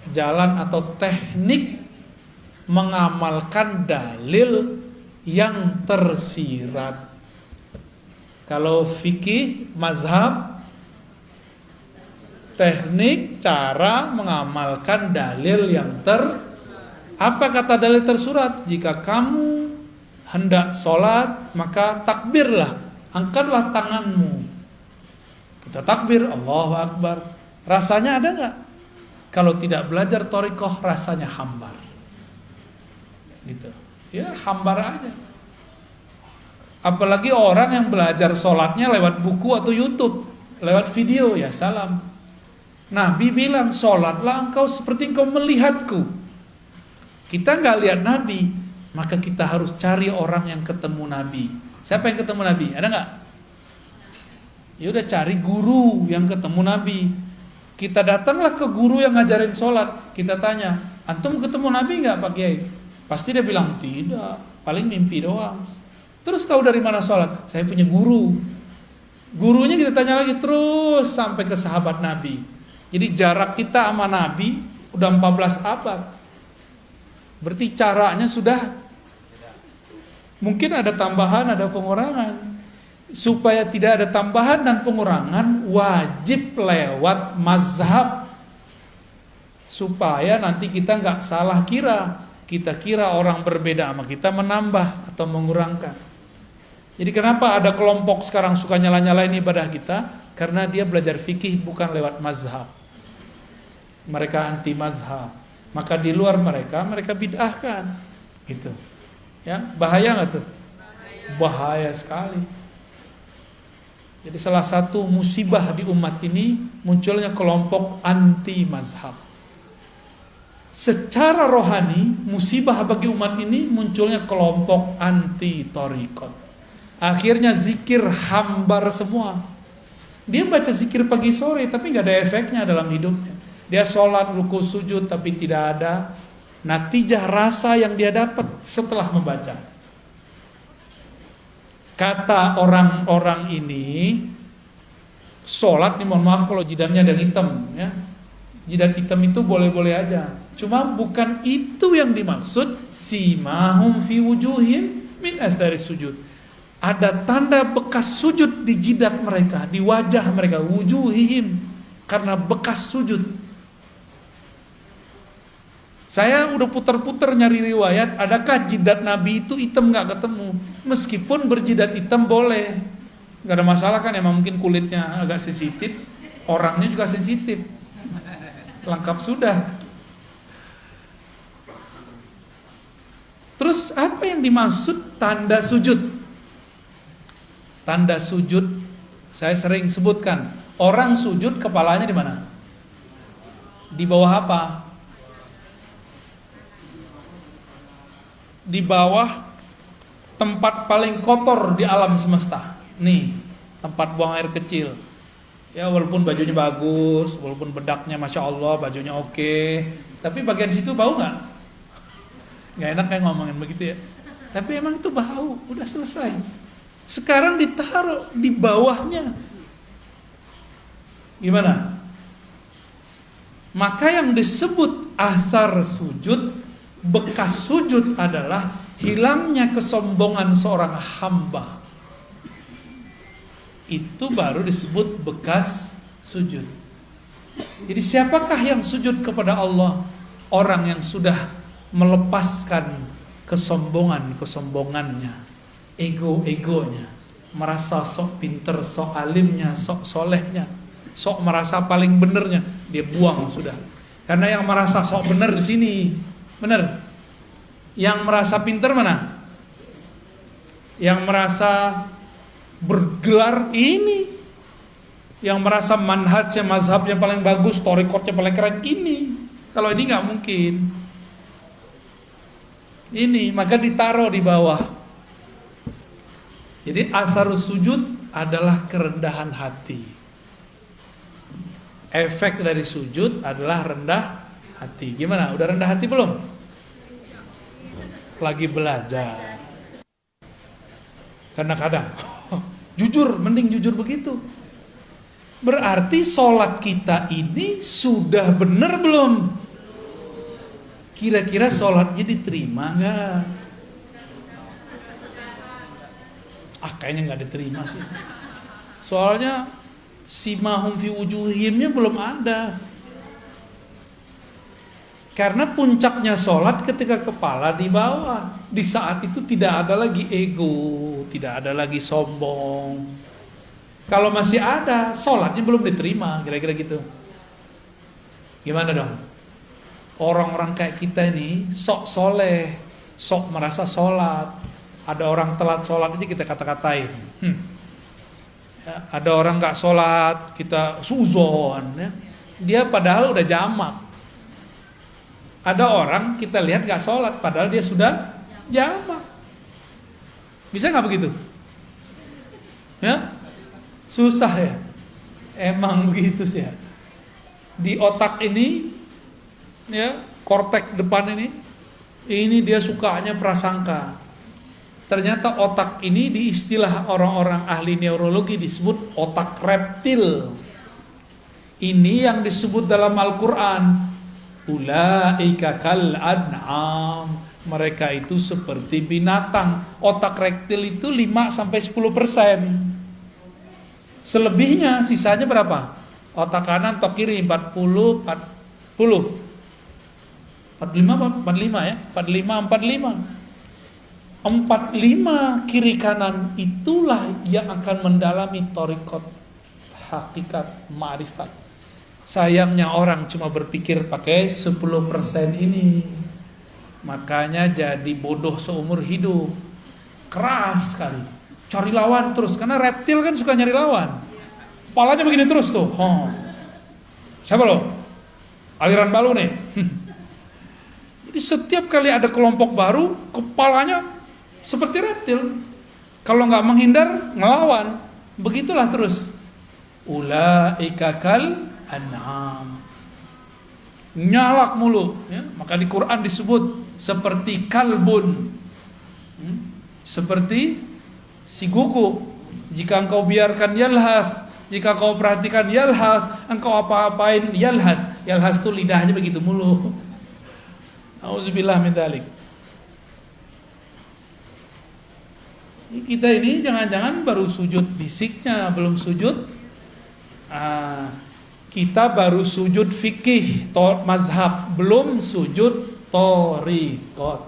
Jalan atau teknik mengamalkan dalil yang tersirat. Kalau fikih, mazhab, teknik cara mengamalkan dalil yang Apa kata dalil tersurat? Jika kamu hendak sholat, maka takbirlah, angkatlah tanganmu. Kita takbir, Allahu Akbar. Rasanya ada nggak? Kalau tidak belajar thariqah, rasanya hambar. Gitu. Ya hambar aja. Apalagi orang yang belajar sholatnya lewat buku atau YouTube, lewat video, ya salam. Nabi bilang, sholatlah engkau seperti engkau melihatku. Kita nggak lihat Nabi, maka kita harus cari orang yang ketemu Nabi. Siapa yang ketemu Nabi? Ada nggak? Ya udah cari guru yang ketemu Nabi. Kita datanglah ke guru yang ngajarin sholat. Kita tanya, antum ketemu Nabi nggak Pak Kiai? Pasti dia bilang tidak, paling mimpi doang. Terus tahu dari mana sholat? Saya punya guru. Gurunya kita tanya lagi terus sampai ke sahabat Nabi. Jadi jarak kita sama Nabi udah 14 abad. Berarti caranya sudah mungkin ada tambahan, ada pengurangan. Supaya tidak ada tambahan dan pengurangan, wajib lewat mazhab. Supaya nanti kita nggak salah kira. Kita kira orang berbeda sama kita menambah atau mengurangkan. Jadi kenapa ada kelompok sekarang suka nyala-nyalain ibadah kita? Karena dia belajar fikih bukan lewat mazhab. Mereka anti mazhab. Maka di luar mereka bid'ahkan. Gitu. Ya, bahaya nggak tuh? Bahaya sekali. Jadi salah satu musibah di umat ini munculnya kelompok anti mazhab. Secara rohani, musibah bagi umat ini munculnya kelompok anti thariqat. Akhirnya zikir hambar semua. Dia baca zikir pagi sore tapi nggak ada efeknya dalam hidupnya. Dia sholat, ruku, sujud tapi tidak ada natijah rasa yang dia dapat setelah membaca. Kata orang-orang ini, sholat nih, mohon maaf kalau jidatnya ada yang hitam ya. Jidat hitam itu boleh-boleh aja. Cuma bukan itu yang dimaksud. Simahum fi wujuhim min athari sujud. Ada tanda bekas sujud di jidat mereka, di wajah mereka, wujuhihim, karena bekas sujud. Saya udah putar-putar nyari riwayat, adakah jidat Nabi itu hitam, nggak ketemu. Meskipun berjidat hitam boleh, nggak ada masalah kan, emang mungkin kulitnya agak sensitif, orangnya juga sensitif, lengkap sudah. Terus apa yang dimaksud tanda sujud? Tanda sujud saya sering sebutkan, orang sujud kepalanya di mana? Di bawah apa? Di bawah tempat paling kotor di alam semesta. Nih, tempat buang air kecil. Ya walaupun bajunya bagus, walaupun bedaknya masya Allah, bajunya oke, tapi bagian situ bau nggak? Nggak enak kayak ngomongin begitu ya. Tapi emang itu bau, udah selesai. Sekarang ditaruh di bawahnya. Gimana? Maka yang disebut athar sujud, bekas sujud adalah hilangnya kesombongan seorang hamba. Itu baru disebut bekas sujud. Jadi siapakah yang sujud kepada Allah? Orang yang sudah melepaskan kesombongannya, ego-egonya, merasa sok pinter, sok alimnya, sok solehnya, sok merasa paling benernya, dia buang sudah. Karena yang merasa sok bener di sini, bener. Yang merasa pinter mana? Yang merasa bergelar ini. Yang merasa manhajnya, mazhabnya paling bagus, thariqatnya paling keren ini. Kalau ini nggak mungkin. Ini maka ditaruh di bawah. Jadi asarus sujud adalah kerendahan hati. Efek dari sujud adalah rendah hati. Gimana? Udah rendah hati belum? Lagi belajar. Karena kadang jujur, mending jujur begitu. Berarti sholat kita ini sudah benar belum? Kira-kira sholatnya diterima nggak? Kayaknya nggak diterima sih. Soalnya simahum fi wujuhimnya belum ada. Karena puncaknya sholat ketika kepala di bawah. Di saat itu tidak ada lagi ego, tidak ada lagi sombong. Kalau masih ada, sholatnya belum diterima, kira-kira gitu. Gimana dong? Orang-orang kayak kita ini sok soleh, sok merasa sholat. Ada orang telat sholat aja kita kata-katain. Ya, ada orang gak sholat, kita suzon. Ya. Dia padahal udah jamak. Ada orang kita lihat gak sholat, padahal dia sudah jamak. Bisa gak begitu? Ya, susah ya. Emang begitu sih ya. Di otak ini, ya, kortek depan ini dia sukanya prasangka. Ternyata otak ini di istilah orang-orang ahli neurologi disebut otak reptil. Ini yang disebut dalam Al-Quran. Ulaika kal an'am. Mereka itu seperti binatang. Otak reptil itu 5-10%. Selebihnya, sisanya berapa? Otak kanan, otak kiri 40, 45 ya? 45. 45 kiri kanan itulah yang akan mendalami thariqat, hakikat, ma'rifat. Sayangnya orang cuma berpikir pakai 10% ini. Makanya jadi bodoh seumur hidup. Keras sekali. Cari lawan terus. Karena reptil kan suka nyari lawan. Kepalanya begini terus tuh. Siapa lo? Aliran baru nih. Jadi setiap kali ada kelompok baru, kepalanya seperti reptil. Kalau nggak menghindar, ngelawan. Begitulah terus. Ulaika kal an'am. Nyalak mulu, ya. Maka di Quran disebut seperti kalbun, seperti si kuku. Jika engkau biarkan yalhas, jika kau perhatikan yalhas, engkau apa-apain yalhas. Yalhas itu lidahnya begitu mulu. Auzubillah min dzalik. Kita ini jangan-jangan baru sujud fisiknya, belum sujud. Kita baru sujud fikih, mazhab, belum sujud thariqat.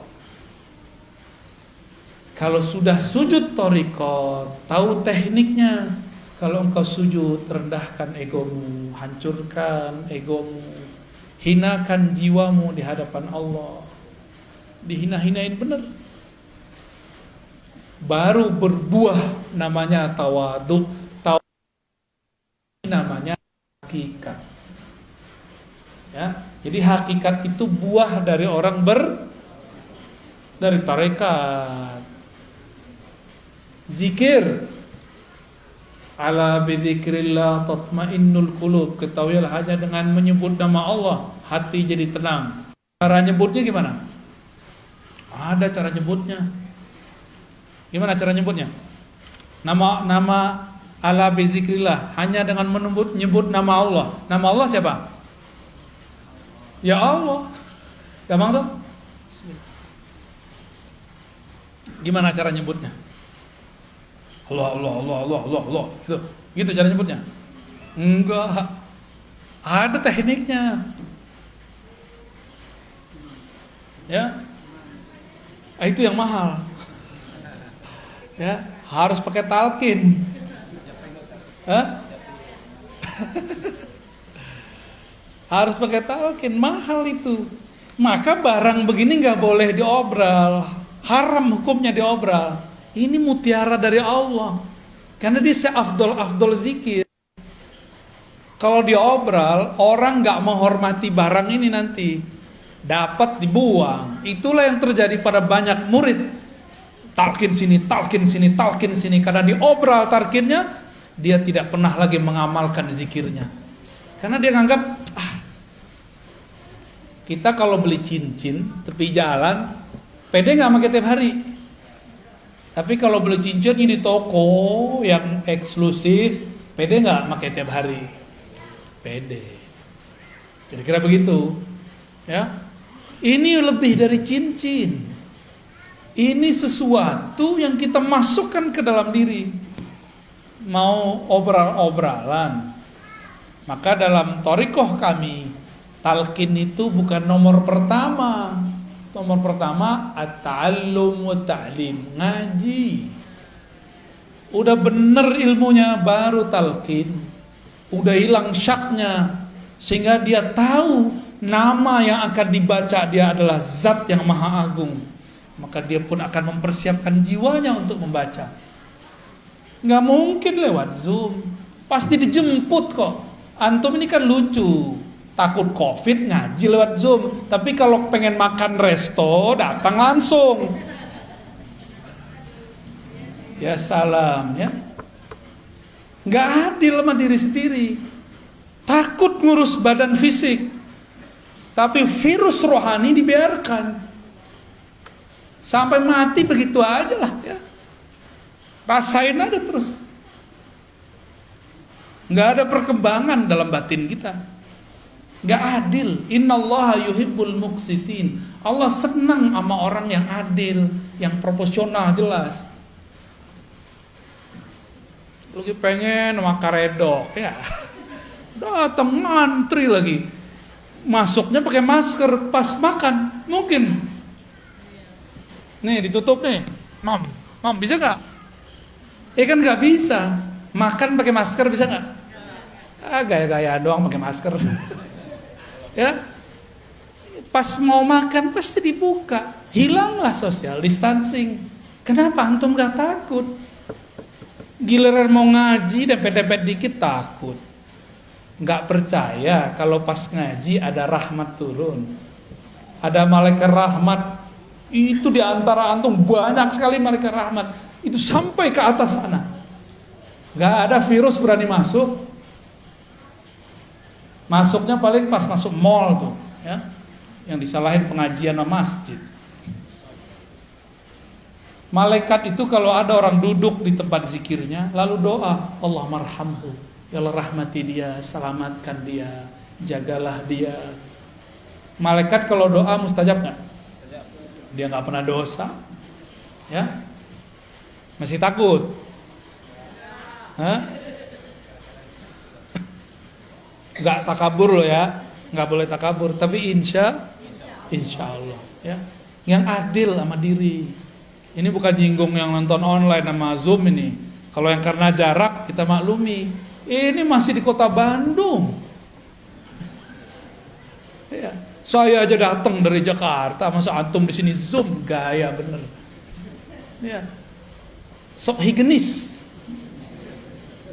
Kalau sudah sujud thariqat, tahu tekniknya. Kalau engkau sujud, rendahkan egomu, hancurkan egomu, hinakan jiwamu di hadapan Allah. Dihina-hinain benar. Baru berbuah namanya tawadhu. Namanya hakikat. Ya, jadi hakikat itu buah dari orang dari tarekat. Zikir. Ala bidzikrillah tatmainnul qulub. Ketahuilah hanya dengan menyebut nama Allah hati jadi tenang. Cara nyebutnya gimana? Ada cara nyebutnya. Gimana cara nyebutnya? Nama ala bizikrillah, hanya dengan menyebut nama Allah. Nama Allah siapa? Ya Allah. Gampang tuh? Gimana cara nyebutnya? Allah. Gitu cara nyebutnya? Enggak. Ada tekniknya. Ya. Itu yang mahal. Ya, harus pakai talqin. Harus pakai talqin, mahal itu. Maka barang begini nggak boleh diobral, haram hukumnya diobral. Ini mutiara dari Allah, karena dia seafdol zikir. Kalau diobral, orang nggak menghormati barang ini nanti, dapat dibuang. Itulah yang terjadi pada banyak murid. Talqin sini, karena diobral talqinnya, dia tidak pernah lagi mengamalkan zikirnya. Karena dia nganggap, kita kalau beli cincin tepi jalan, pede nggak pakai tiap hari. Tapi kalau beli cincin ini di toko yang eksklusif, pede nggak pakai tiap hari? Pede. Kira-kira begitu, ya. Ini lebih dari cincin. Ini sesuatu yang kita masukkan ke dalam diri. Mau obral-obralan. Maka dalam thariqah kami, talqin itu bukan nomor pertama. Nomor pertama at-ta'allum wa ta'lim, ngaji. Udah bener ilmunya baru talqin. Udah hilang syaknya, sehingga dia tahu nama yang akan dibaca dia adalah zat yang maha agung. Maka dia pun akan mempersiapkan jiwanya untuk membaca. Nggak mungkin lewat Zoom, pasti dijemput kok. Antum ini kan lucu, takut COVID ngaji lewat Zoom. Tapi kalau pengen makan resto, datang langsung. Ya salam ya. Nggak adil sama diri sendiri. Takut ngurus badan fisik, tapi virus rohani dibiarkan. Sampai mati begitu aja lah ya. Rasain aja terus. Nggak ada perkembangan dalam batin kita. Nggak adil. Innallaha yuhibbul muqsitin. Allah senang sama orang yang adil, yang proporsional, jelas. Lagi pengen makan redok ya. Datang ngantri lagi. Masuknya pakai masker pas makan. Mungkin. Nih ditutup nih, mam bisa nggak? Kan nggak bisa. Makan pakai masker bisa nggak? Gaya-gaya doang pakai masker. Ya, pas mau makan pasti dibuka, hilanglah social distancing. Kenapa antum gak takut? Giliran mau ngaji dempet-dempet dikit takut. Gak percaya kalau pas ngaji ada rahmat turun, ada malaikat rahmat. Itu di antara antum banyak sekali malaikat rahmat. Itu sampai ke atas sana. Gak ada virus berani masuk. Masuknya paling pas masuk mall tuh, ya, yang disalahin pengajian sama masjid. Malaikat itu kalau ada orang duduk di tempat zikirnya lalu doa, Allah marhamhu, ya Allah rahmati dia, selamatkan dia, jagalah dia. Malaikat kalau doa mustajab nggak? Dia nggak pernah dosa, ya, masih takut? Hah? Nggak takabur loh ya, nggak boleh takabur, tapi insya Allah, ya, yang adil sama diri. Ini bukan nyinggung yang nonton online sama Zoom ini. Kalau yang karena jarak kita maklumi. Ini masih di kota Bandung. Ya, saya aja datang dari Jakarta, masa antum di sini Zoom, gaya bener. Ya, sok higienis,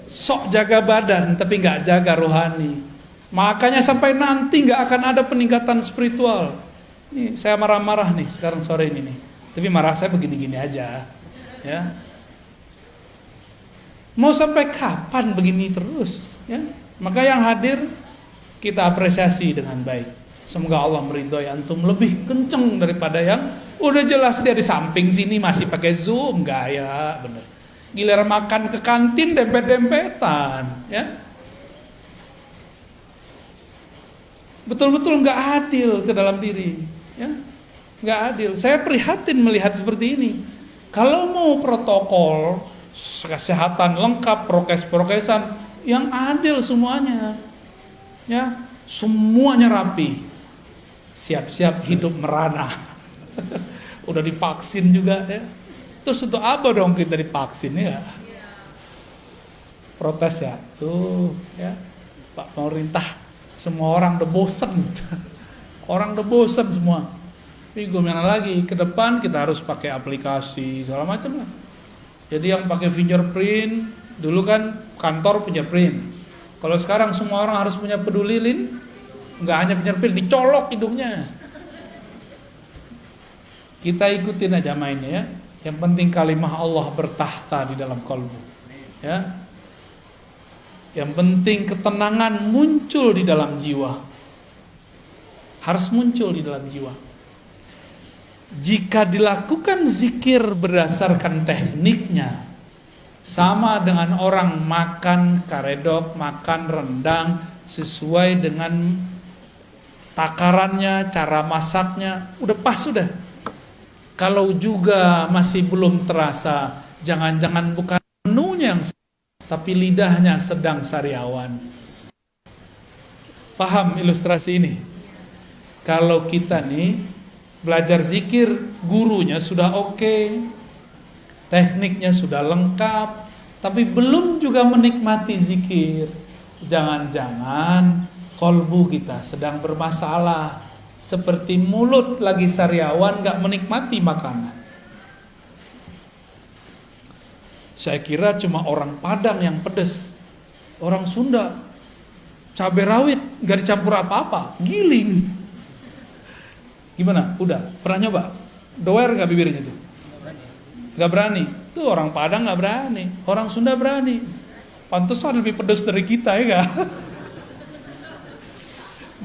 sok jaga badan, tapi nggak jaga rohani. Makanya sampai nanti nggak akan ada peningkatan spiritual. Nih saya marah-marah nih sekarang sore ini nih. Tapi marah saya begini-gini aja, ya. Mau sampai kapan begini terus? Ya. Maka yang hadir kita apresiasi dengan baik. Semoga Allah meridhoi antum lebih kenceng daripada yang udah jelas dia di samping sini masih pakai Zoom, gaya bener. Giliran makan ke kantin dempet-dempetan, ya. Betul-betul nggak adil ke dalam diri, ya, nggak adil. Saya prihatin melihat seperti ini. Kalau mau protokol kesehatan lengkap, prokes-prokesan yang adil semuanya, ya, semuanya rapi, siap-siap hidup merana. Udah divaksin juga, ya. Terus untuk apa dong kita divaksin, ya? Protes ya, tuh, ya, Pak pemerintah. Semua orang udah bosen. Orang udah bosen semua. Tapi gimana lagi, ke depan kita harus pakai aplikasi segala macam lah. Jadi yang pakai fingerprint, dulu kan kantor punya print. Kalau sekarang semua orang harus punya peduli lin, nggak hanya fingerprint, dicolok hidungnya. Kita ikutin aja mainnya, ya. Yang penting kalimah Allah bertahta di dalam kalbu, ya. Yang penting ketenangan muncul di dalam jiwa. Harus muncul di dalam jiwa. Jika dilakukan zikir berdasarkan tekniknya, sama dengan orang makan karedok, makan rendang, sesuai dengan takarannya, cara masaknya, udah pas sudah. Kalau juga masih belum terasa, jangan-jangan bukan menunya yang, tapi lidahnya sedang sariawan. Paham ilustrasi ini? Kalau kita nih belajar zikir, gurunya sudah oke, tekniknya sudah lengkap, tapi belum juga menikmati zikir, jangan-jangan kolbu kita sedang bermasalah, seperti mulut lagi sariawan gak menikmati makanan. Saya kira cuma orang Padang yang pedes. Orang Sunda cabai rawit gak dicampur apa-apa, giling. Gimana? Udah? Pernah nyoba? Doer gak bibirnya tuh? Gak berani. Tuh orang Padang gak berani, orang Sunda berani. Pantesan lebih pedes dari kita, ya gak?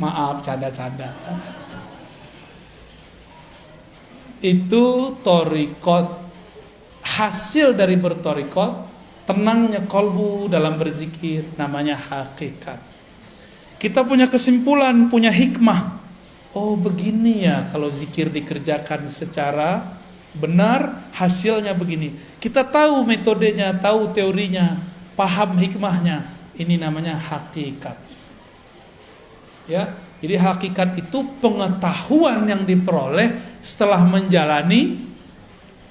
Maaf, canda-canda. Itu torikot. Hasil dari bertorikot, tenangnya kolbu dalam berzikir, namanya hakikat. Kita punya kesimpulan, punya hikmah. Oh begini ya kalau zikir dikerjakan secara benar, hasilnya begini. Kita tahu metodenya, tahu teorinya, paham hikmahnya. Ini namanya hakikat. Ya, jadi hakikat itu pengetahuan yang diperoleh setelah menjalani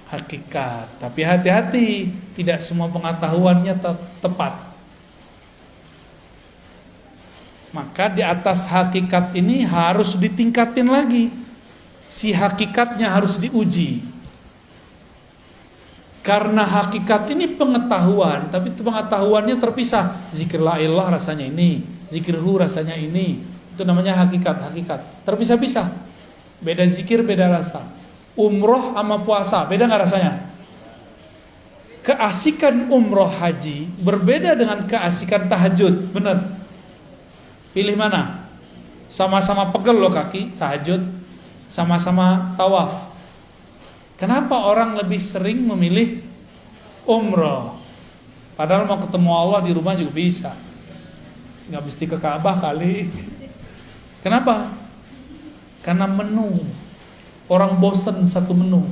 hakikat. Tapi hati-hati, tidak semua pengetahuannya tepat. Maka di atas hakikat ini harus ditingkatin lagi. Si hakikatnya harus diuji. Karena hakikat ini pengetahuan, tapi pengetahuannya terpisah. Zikir la ilallah rasanya ini, zikirhu rasanya ini. Itu namanya hakikat. Terpisah-pisah. Beda zikir, beda rasa. Umroh sama puasa, beda nggak rasanya? Keasikan umroh haji berbeda dengan keasikan tahajud, benar? Pilih mana? Sama-sama pegel loh kaki, tahajud, sama-sama tawaf. Kenapa orang lebih sering memilih umroh? Padahal mau ketemu Allah di rumah juga bisa. Nggak mesti ke Ka'bah kali. Kenapa? Karena menu. Orang bosen satu menu.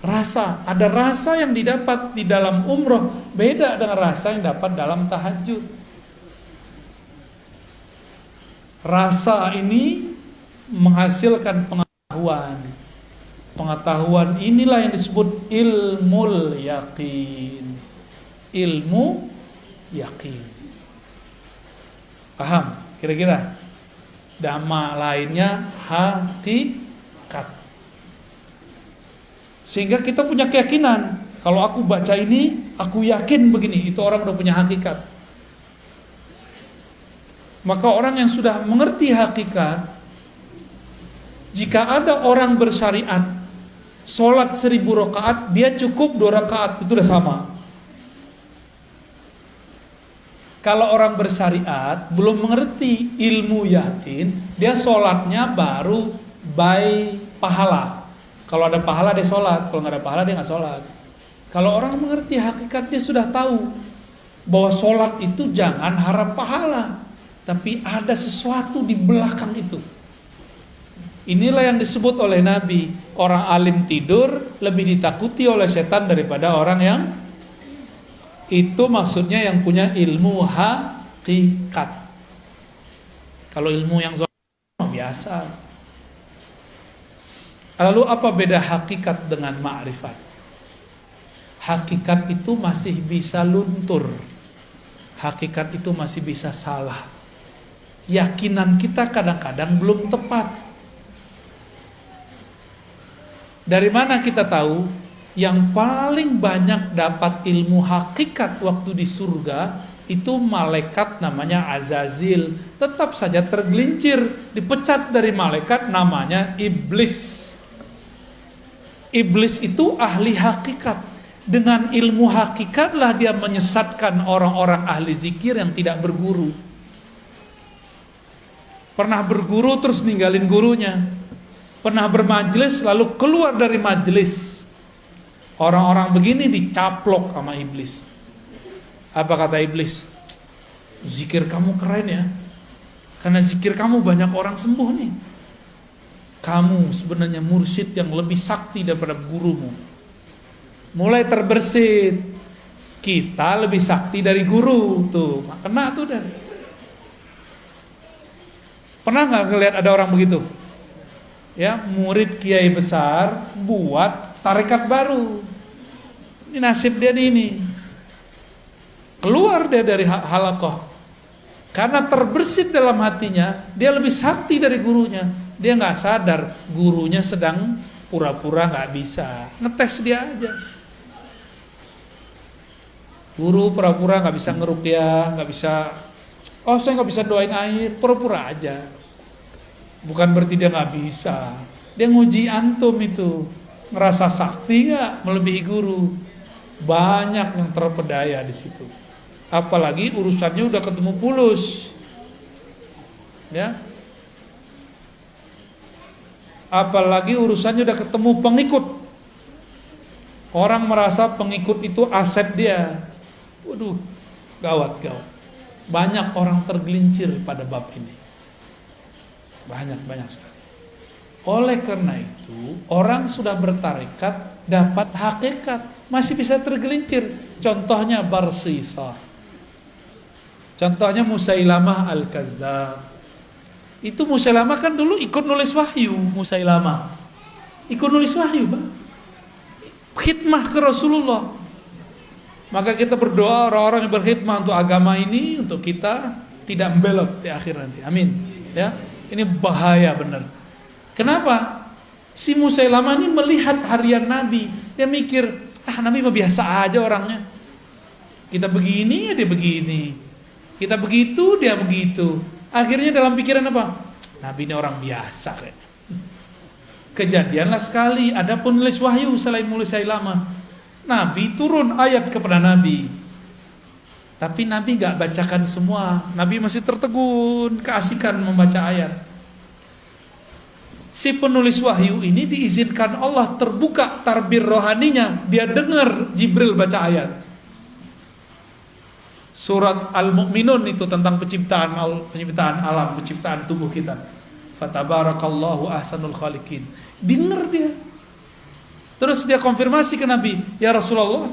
Rasa, ada rasa yang didapat di dalam umroh beda dengan rasa yang dapat dalam tahajud. Rasa ini menghasilkan pengetahuan. Pengetahuan inilah yang disebut ilmul yakin. Ilmu yakin. Paham? Kira-kira? Dhamma lainnya hakikat. Sehingga kita punya keyakinan, kalau aku baca ini, aku yakin begini, itu orang udah punya hakikat. Maka orang yang sudah mengerti hakikat, jika ada orang bersyariat, sholat 1000 rakaat, dia cukup 2 rakaat, itu udah sama. Kalau orang bersyariat, belum mengerti ilmu yakin, dia sholatnya baru by pahala. Kalau ada pahala dia sholat, kalau nggak ada pahala dia nggak sholat. Kalau orang mengerti hakikat dia sudah tahu bahwa sholat itu jangan harap pahala, tapi ada sesuatu di belakang itu. Inilah yang disebut oleh Nabi, orang alim tidur lebih ditakuti oleh setan daripada orang yang itu, maksudnya yang punya ilmu hakikat. Kalau ilmu yang zahir biasa. Lalu apa beda hakikat dengan ma'rifat? Hakikat itu masih bisa luntur. Hakikat itu masih bisa salah. Yakinan kita kadang-kadang belum tepat. Dari mana kita tahu? Yang paling banyak dapat ilmu hakikat waktu di surga itu malaikat namanya Azazil. Tetap saja tergelincir, dipecat dari malaikat namanya iblis. Iblis itu ahli hakikat. Dengan ilmu hakikatlah dia menyesatkan orang-orang ahli zikir yang tidak berguru. Pernah berguru terus ninggalin gurunya. Pernah bermajelis lalu keluar dari majelis. Orang-orang begini dicaplok sama iblis. Apa kata iblis? Zikir kamu keren ya. Karena zikir kamu banyak orang sembuh nih. Kamu sebenarnya mursyid yang lebih sakti daripada gurumu. Mulai terbersit. Kita lebih sakti dari guru. Tuh, kena tuh dan. Pernah gak ngeliat ada orang begitu? Ya, murid kiai besar buat tarekat baru. Ini nasib dia ini. Keluar dia dari halakoh. Karena terbersit dalam hatinya, dia lebih sakti dari gurunya. Dia nggak sadar gurunya sedang pura-pura nggak bisa, ngetes dia aja. Guru pura-pura nggak bisa ngeruqyah, nggak bisa. Oh saya nggak bisa doain air, pura-pura aja. Bukan berarti dia nggak bisa. Dia nguji antum itu, ngerasa sakti nggak melebihi guru. Banyak yang terpedaya di situ. Apalagi urusannya udah ketemu fulus, ya. Apalagi urusannya udah ketemu pengikut. Orang merasa pengikut itu aset dia. Waduh, gawat. Banyak orang tergelincir pada bab ini. Banyak sekali. Oleh karena itu, orang sudah bertarekat dapat hakikat, masih bisa tergelincir. Contohnya Barsisa. Contohnya Musailamah Al-Kazzab. Itu Musailamah kan dulu ikut nulis wahyu. Musailamah ikut nulis wahyu, Pak. Khidmah ke Rasulullah. Maka kita berdoa orang-orang yang berkhidmah untuk agama ini, untuk kita, tidak membelot di akhir nanti. Amin. Ya, ini bahaya benar. Kenapa? Si Musailamah ini melihat harian Nabi, dia mikir, Nabi mah biasa aja orangnya. Kita begini, dia begini. Kita begitu, dia begitu. Akhirnya dalam pikiran apa? Nabi ini orang biasa kayak. Kejadianlah sekali, ada penulis wahyu selain Musailamah. Nabi turun ayat kepada Nabi. Tapi Nabi gak bacakan semua. Nabi masih tertegun, keasikan membaca ayat. Si penulis wahyu ini diizinkan Allah terbuka tarbir rohaninya. Dia dengar Jibril baca ayat. Surat Al-Mu'minun itu tentang penciptaan alam, penciptaan tubuh kita. Fatabarakallahu ahsanul khaliqin. Dengar dia. Terus dia konfirmasi ke Nabi, ya Rasulullah,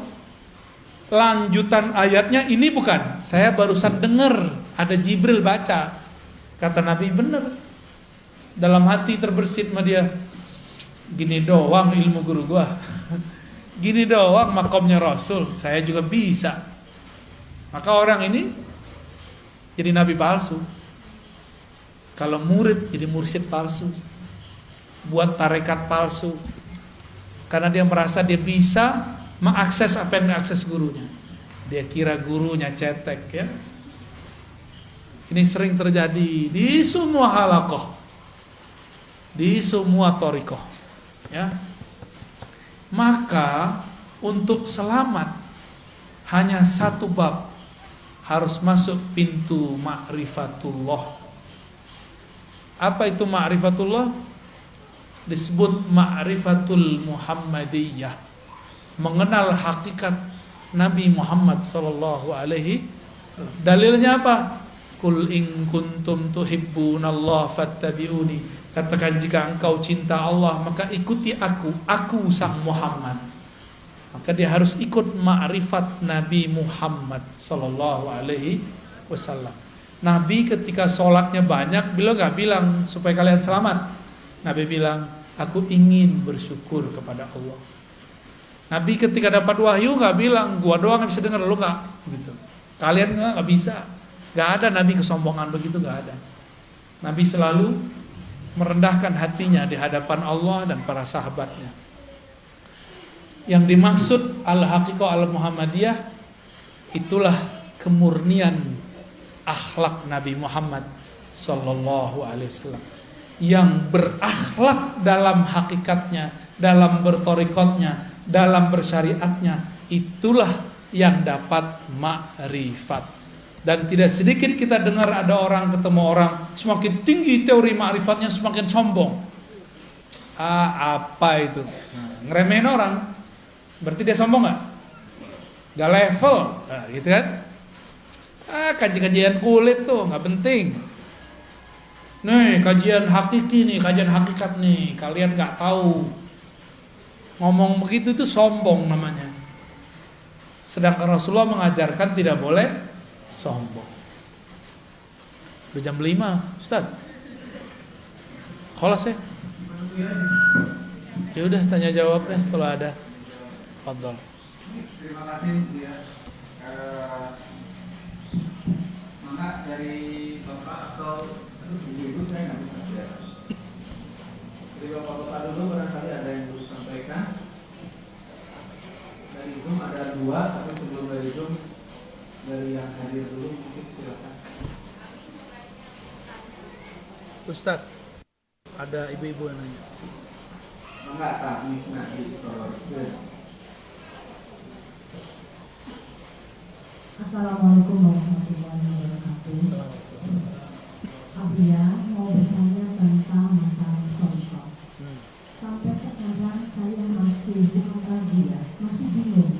lanjutan ayatnya ini bukan? Saya barusan dengar ada Jibril baca. Kata Nabi, benar. Dalam hati terbersit sama dia, gini doang ilmu guru gua. Gini doang makomnya Rasul, saya juga bisa. Maka orang ini jadi nabi palsu. Kalau murid jadi mursyid palsu. Buat tarekat palsu. Karena dia merasa dia bisa mengakses apa yang diakses gurunya. Dia kira gurunya cetek ya. Ini sering terjadi di semua halaqah, di semua thariqah ya. Maka untuk selamat hanya satu bab, harus masuk pintu ma'rifatullah. Apa itu ma'rifatullah? Disebut ma'rifatul Muhammadiyah, mengenal hakikat Nabi Muhammad sallallahu alaihi. Dalilnya apa? Qul in kuntum tuhibbunallah fattabi'uni. Katakan jika engkau cinta Allah maka ikuti aku sang Muhammad. Maka dia harus ikut ma'rifat Nabi Muhammad sallallahu alaihi wasallam. Nabi ketika sholatnya banyak, beliau gak bilang supaya kalian selamat. Nabi bilang, aku ingin bersyukur kepada Allah. Nabi ketika dapat wahyu gak bilang, gua doang yang bisa dengar, lu gak gitu. Kalian gak bisa. Gak ada Nabi kesombongan begitu, gak ada. Nabi selalu merendahkan hatinya di hadapan Allah dan para sahabatnya. Yang dimaksud al-haqiqah al-Muhammadiyah, itulah kemurnian akhlak Nabi Muhammad sallallahu alaihi wasallam, yang berakhlak dalam hakikatnya, dalam bertorikotnya, dalam bersyariatnya, itulah yang dapat ma'rifat. Dan tidak sedikit kita dengar ada orang ketemu orang semakin tinggi teori ma'rifatnya semakin sombong. Apa itu? Ngeremehin orang, berarti dia sombong gak? Gak level, gitu kan? Kajian kulit tuh gak penting. Nih kajian hakiki nih, kajian hakikat nih, kalian gak tahu. Ngomong begitu itu sombong namanya. Sedangkan Rasulullah mengajarkan tidak boleh sombong. Udah jam 5 Ustaz. Kholas ya? Ya udah tanya jawab deh kalau ada. Fadhol. Terima kasih ya. Maka dari Bapak atau Ibu saya nggak bisa lihat. Dari Bapak dulu barangkali ada yang perlu sampaikan. Dari Zoom ada 2, tapi sebelum dari Zoom dari yang hadir dulu mungkin silakan. Ustaz, ada ibu-ibu yang nanya. Enggak, kami nanti soal. Assalamualaikum warahmatullahi wabarakatuh. Abia mau bertanya tentang masalah contoh. Sampai sekarang saya masih bukan lagi ya, masih bingung.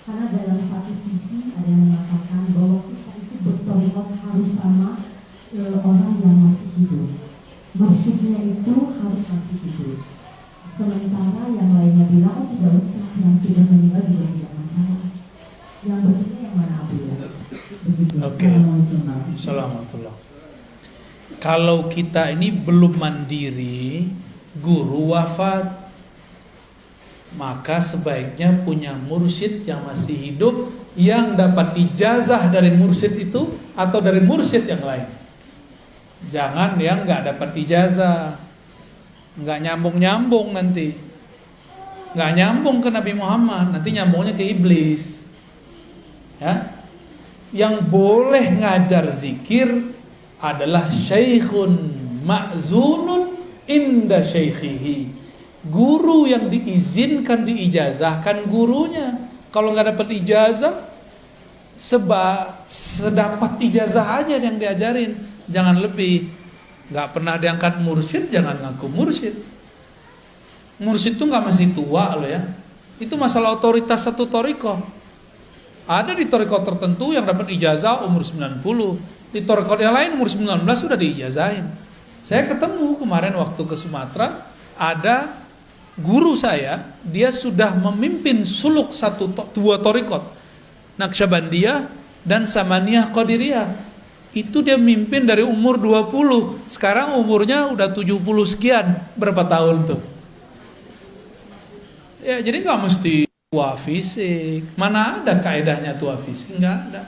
Karena dalam satu sisi ada yang mengatakan bahwa kita itu bertorikot harus sama orang yang masih hidup. Mursyidnya itu harus masih hidup. Sementara yang lainnya bilang tidak usah, yang sudah meninggal juga tidak masalah. Yang begini yang mana Abu ya? Begitu. Oke. Assalamualaikum. Kalau kita ini belum mandiri, guru wafat, maka sebaiknya punya mursyid yang masih hidup, yang dapat ijazah dari mursyid itu atau dari mursyid yang lain. Jangan yang nggak dapat ijazah, nggak nyambung nanti, nggak nyambung ke Nabi Muhammad, nanti nyambungnya ke iblis. Ya, yang boleh ngajar zikir adalah syaikhun ma'zunun inda syaikhihi. Guru yang diizinkan, diijazahkan gurunya. Kalau nggak dapat ijazah, sedapat ijazah aja yang diajarin, jangan lebih. Nggak pernah diangkat mursyid, jangan ngaku mursyid. Mursyid itu nggak mesti tua loh ya. Itu masalah otoritas satu thariqah. Ada di thariqah tertentu yang dapat ijazah umur 90, di thariqah yang lain umur 19 sudah diijazahin. Saya ketemu kemarin waktu ke Sumatera, ada guru saya, dia sudah memimpin suluk dua thariqat, Naqsyabandiyah dan Samaniyah Qadiriyah. Itu dia mimpin dari umur 20, sekarang umurnya udah 70 sekian, berapa tahun tuh? Ya, jadi nggak mesti tua fisik. Mana ada kaedahnya tua fisik? Nggak ada.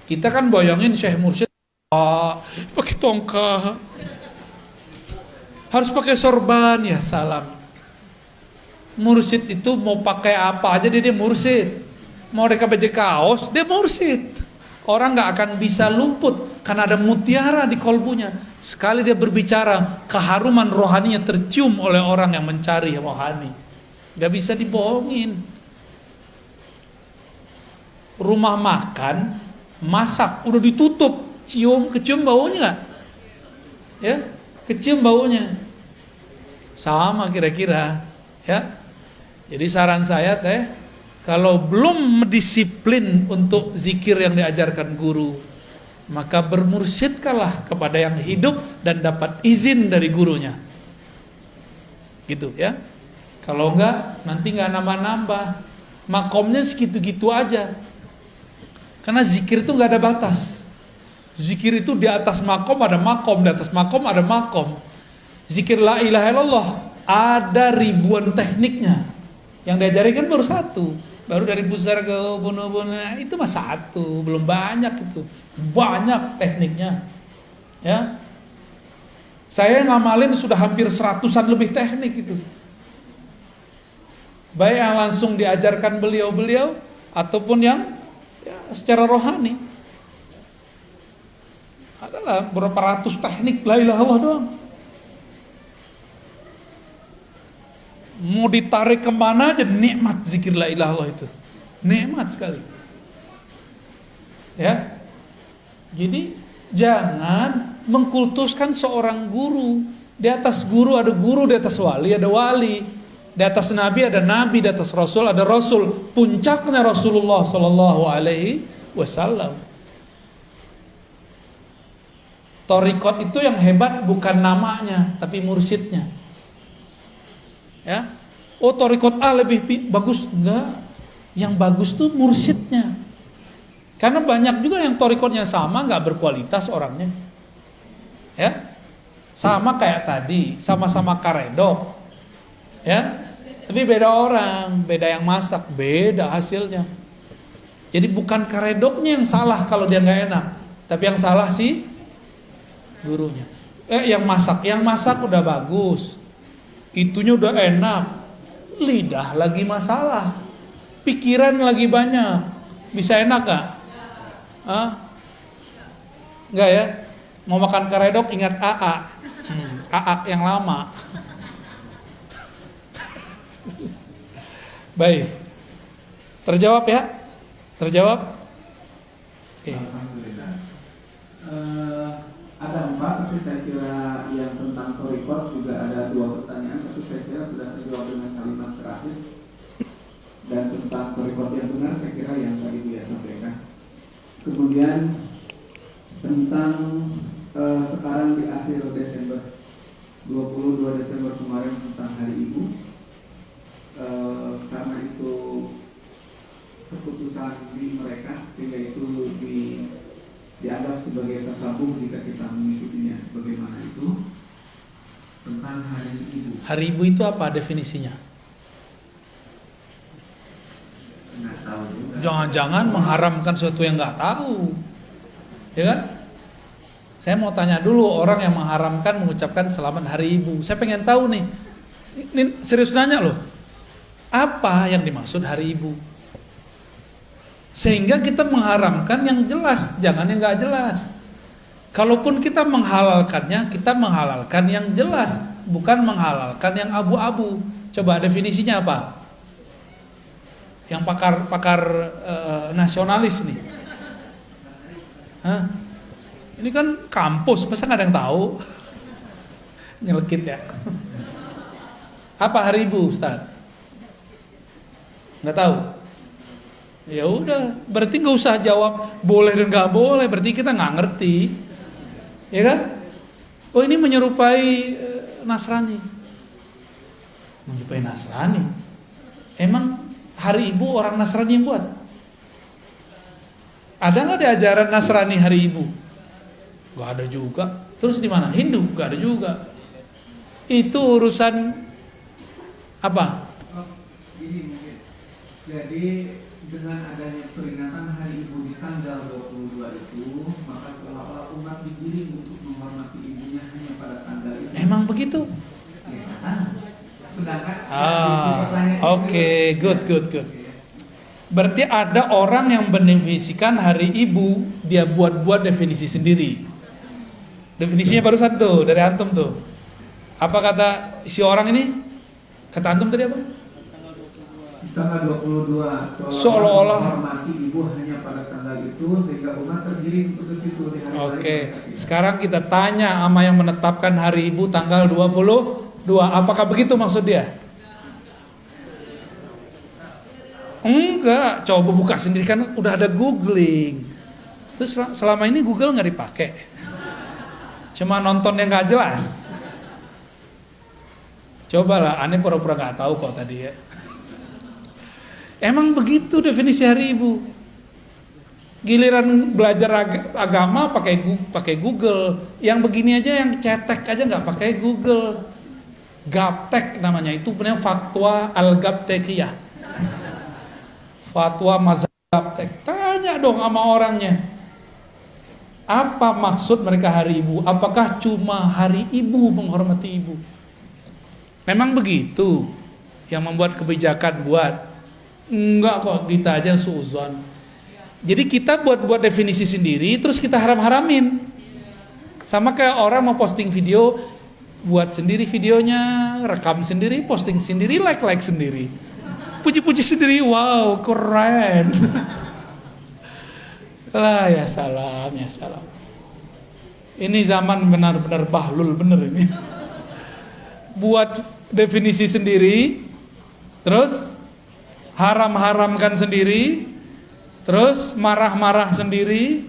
Kita kan bayangin Syekh Mursyid pakai tongkat, harus pakai sorban, ya salam. Mursyid itu mau pakai apa aja dia mursyid. Mau mereka baju kaos, dia mursyid. Orang nggak akan bisa luput karena ada mutiara di kolbunya. Sekali dia berbicara, keharuman rohaninya tercium oleh orang yang mencari rohani. Nggak bisa dibohongin. Rumah makan, masak, udah ditutup, kecium baunya nggak? Ya, kecium baunya. Sama kira-kira, ya. Jadi saran saya kalau belum disiplin untuk zikir yang diajarkan guru, maka bermursyidkanlah kepada yang hidup dan dapat izin dari gurunya. Gitu ya. Kalau enggak, nanti enggak nambah-nambah. Makomnya segitu-gitu aja. Karena zikir itu enggak ada batas. Zikir itu di atas makom ada makom, di atas makom ada makom. Zikir la ilaha illallah ada ribuan tekniknya. Yang diajarin kan baru satu. Baru dari besar ke bunuh-bunuh itu mah satu, belum banyak itu. Banyak tekniknya. Ya. Saya ngamalin sudah hampir 100-an lebih teknik itu. Baik yang langsung diajarkan beliau-beliau ataupun yang ya, secara rohani. Adalah berapa ratus teknik la ilaha illallah doang. Mau ditarik kemana aja nikmat zikir la ilaha illallah itu. Nikmat sekali. Ya. Jadi jangan mengkultuskan seorang guru. Di atas guru ada guru, di atas wali ada wali. Di atas nabi ada nabi, di atas rasul ada rasul. Puncaknya Rasulullah sallallahu alaihi wasallam. Thariqat itu yang hebat bukan namanya, tapi mursyidnya. Ya, oh thariqat A lebih bagus, enggak. Yang bagus tuh mursyidnya. Karena banyak juga yang thariqatnya sama, enggak berkualitas orangnya. Ya, sama kayak tadi, sama-sama karedok. Ya, tapi beda orang, beda yang masak, beda hasilnya. Jadi bukan karedoknya yang salah kalau dia nggak enak, tapi yang salah sih gurunya. Yang masak udah bagus. Itunya udah enak, lidah lagi masalah, pikiran lagi banyak, bisa enak gak? Enggak ya? Mau makan karedok ingat AA, AA yang lama. Baik, terjawab ya? Terjawab? Oke. Alhamdulillah. Ada 4, tapi saya kira yang tentang thariqat juga ada 2 pertanyaan, tapi saya kira sudah terjawab dengan kalimat terakhir. Dan tentang thariqat yang benar saya kira yang tadi Buya sampaikan. Kemudian tentang sekarang di akhir Desember, 22 Desember kemarin tentang Hari Ibu, karena itu keputusan di mereka sehingga itu dianggap sebagai tasawuf jika kita mengikutinya. Bagaimana itu? tentang hari ibu. Hari ibu itu apa definisinya? Nggak tahu juga. Jangan-jangan mengharamkan sesuatu yang nggak tahu, ya kan? Saya mau tanya dulu orang yang mengharamkan mengucapkan selamat hari ibu. Saya pengen tahu nih, ini serius nanya loh, apa yang dimaksud hari ibu? Sehingga kita mengharamkan yang jelas, jangan yang nggak jelas. Kalaupun kita menghalalkannya, kita menghalalkan yang jelas, bukan menghalalkan yang abu-abu. Coba definisinya apa? Yang pakar nasionalis nih. Hah? Ini kan kampus, masa nggak ada yang tahu? Nyelekit ya. Apa hari ibu, Ustaz? Nggak tahu. Ya udah, berarti nggak usah jawab boleh dan nggak boleh. Berarti kita nggak ngerti, ya kan? Oh ini menyerupai Nasrani. Menyerupai Nasrani. Emang hari ibu orang Nasrani yang buat? Ada nggak di ajaran Nasrani hari ibu? Gak ada juga. Terus di mana? Hindu? Gak ada juga. Itu urusan apa? Ini mungkin. Jadi dengan adanya peringatan hari ibu di tanggal 22 itu, maka seolah-olah umat digiring untuk menghormati ibunya hanya pada tanggal itu. Emang begitu? Ya, sedangkan Oke, good. Berarti ada orang yang mendefinisikan hari ibu, dia buat definisi sendiri. Definisinya barusan tuh dari antum tuh. Apa kata si orang ini? Kata antum tadi apa? Tanggal 22 Seolah-olah menghormati ibu hanya pada tanggal itu sehingga umat tergiring untuk situ di hari Oke. Sekarang kita tanya sama yang menetapkan hari ibu tanggal 22. Apakah begitu maksud dia? Enggak, coba buka sendiri kan udah ada googling. Terus selama ini Google nggak dipakai, cuma nontonnya nggak jelas. Cobalah, aneh pura-pura nggak tahu kok tadi ya. Emang begitu definisi hari ibu. Giliran belajar agama pakai Google, yang begini aja yang cetek aja nggak pakai Google. Gaptek namanya, itu benar fatwa al-gaptekiyah. Fatwa mazhab gaptek. Tanya dong sama orangnya. Apa maksud mereka hari ibu? Apakah cuma hari ibu menghormati ibu? Memang begitu yang membuat kebijakan buat? Enggak kok, kita aja suuzon. Jadi kita buat definisi sendiri, terus kita haram-haramin. Sama kayak orang mau posting video, buat sendiri videonya, rekam sendiri, posting sendiri, like sendiri. Puji-puji sendiri, wow keren. Lah ya salam. Ini zaman benar-benar bahlul bener ini. Buat definisi sendiri, terus haram-haramkan sendiri, terus marah-marah sendiri,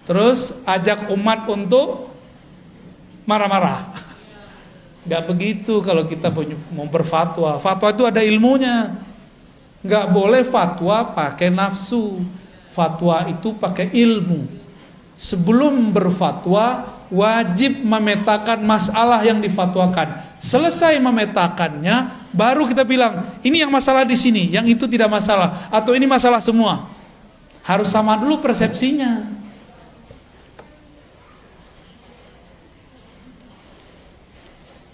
terus ajak umat untuk marah-marah. Gak begitu kalau kita mau berfatwa. Fatwa itu ada ilmunya. Gak boleh fatwa pakai nafsu. Fatwa itu pakai ilmu. Sebelum berfatwa wajib memetakan masalah yang difatwakan. Selesai memetakannya, baru kita bilang ini yang masalah di sini, yang itu tidak masalah, atau ini masalah semua. Harus sama dulu persepsinya.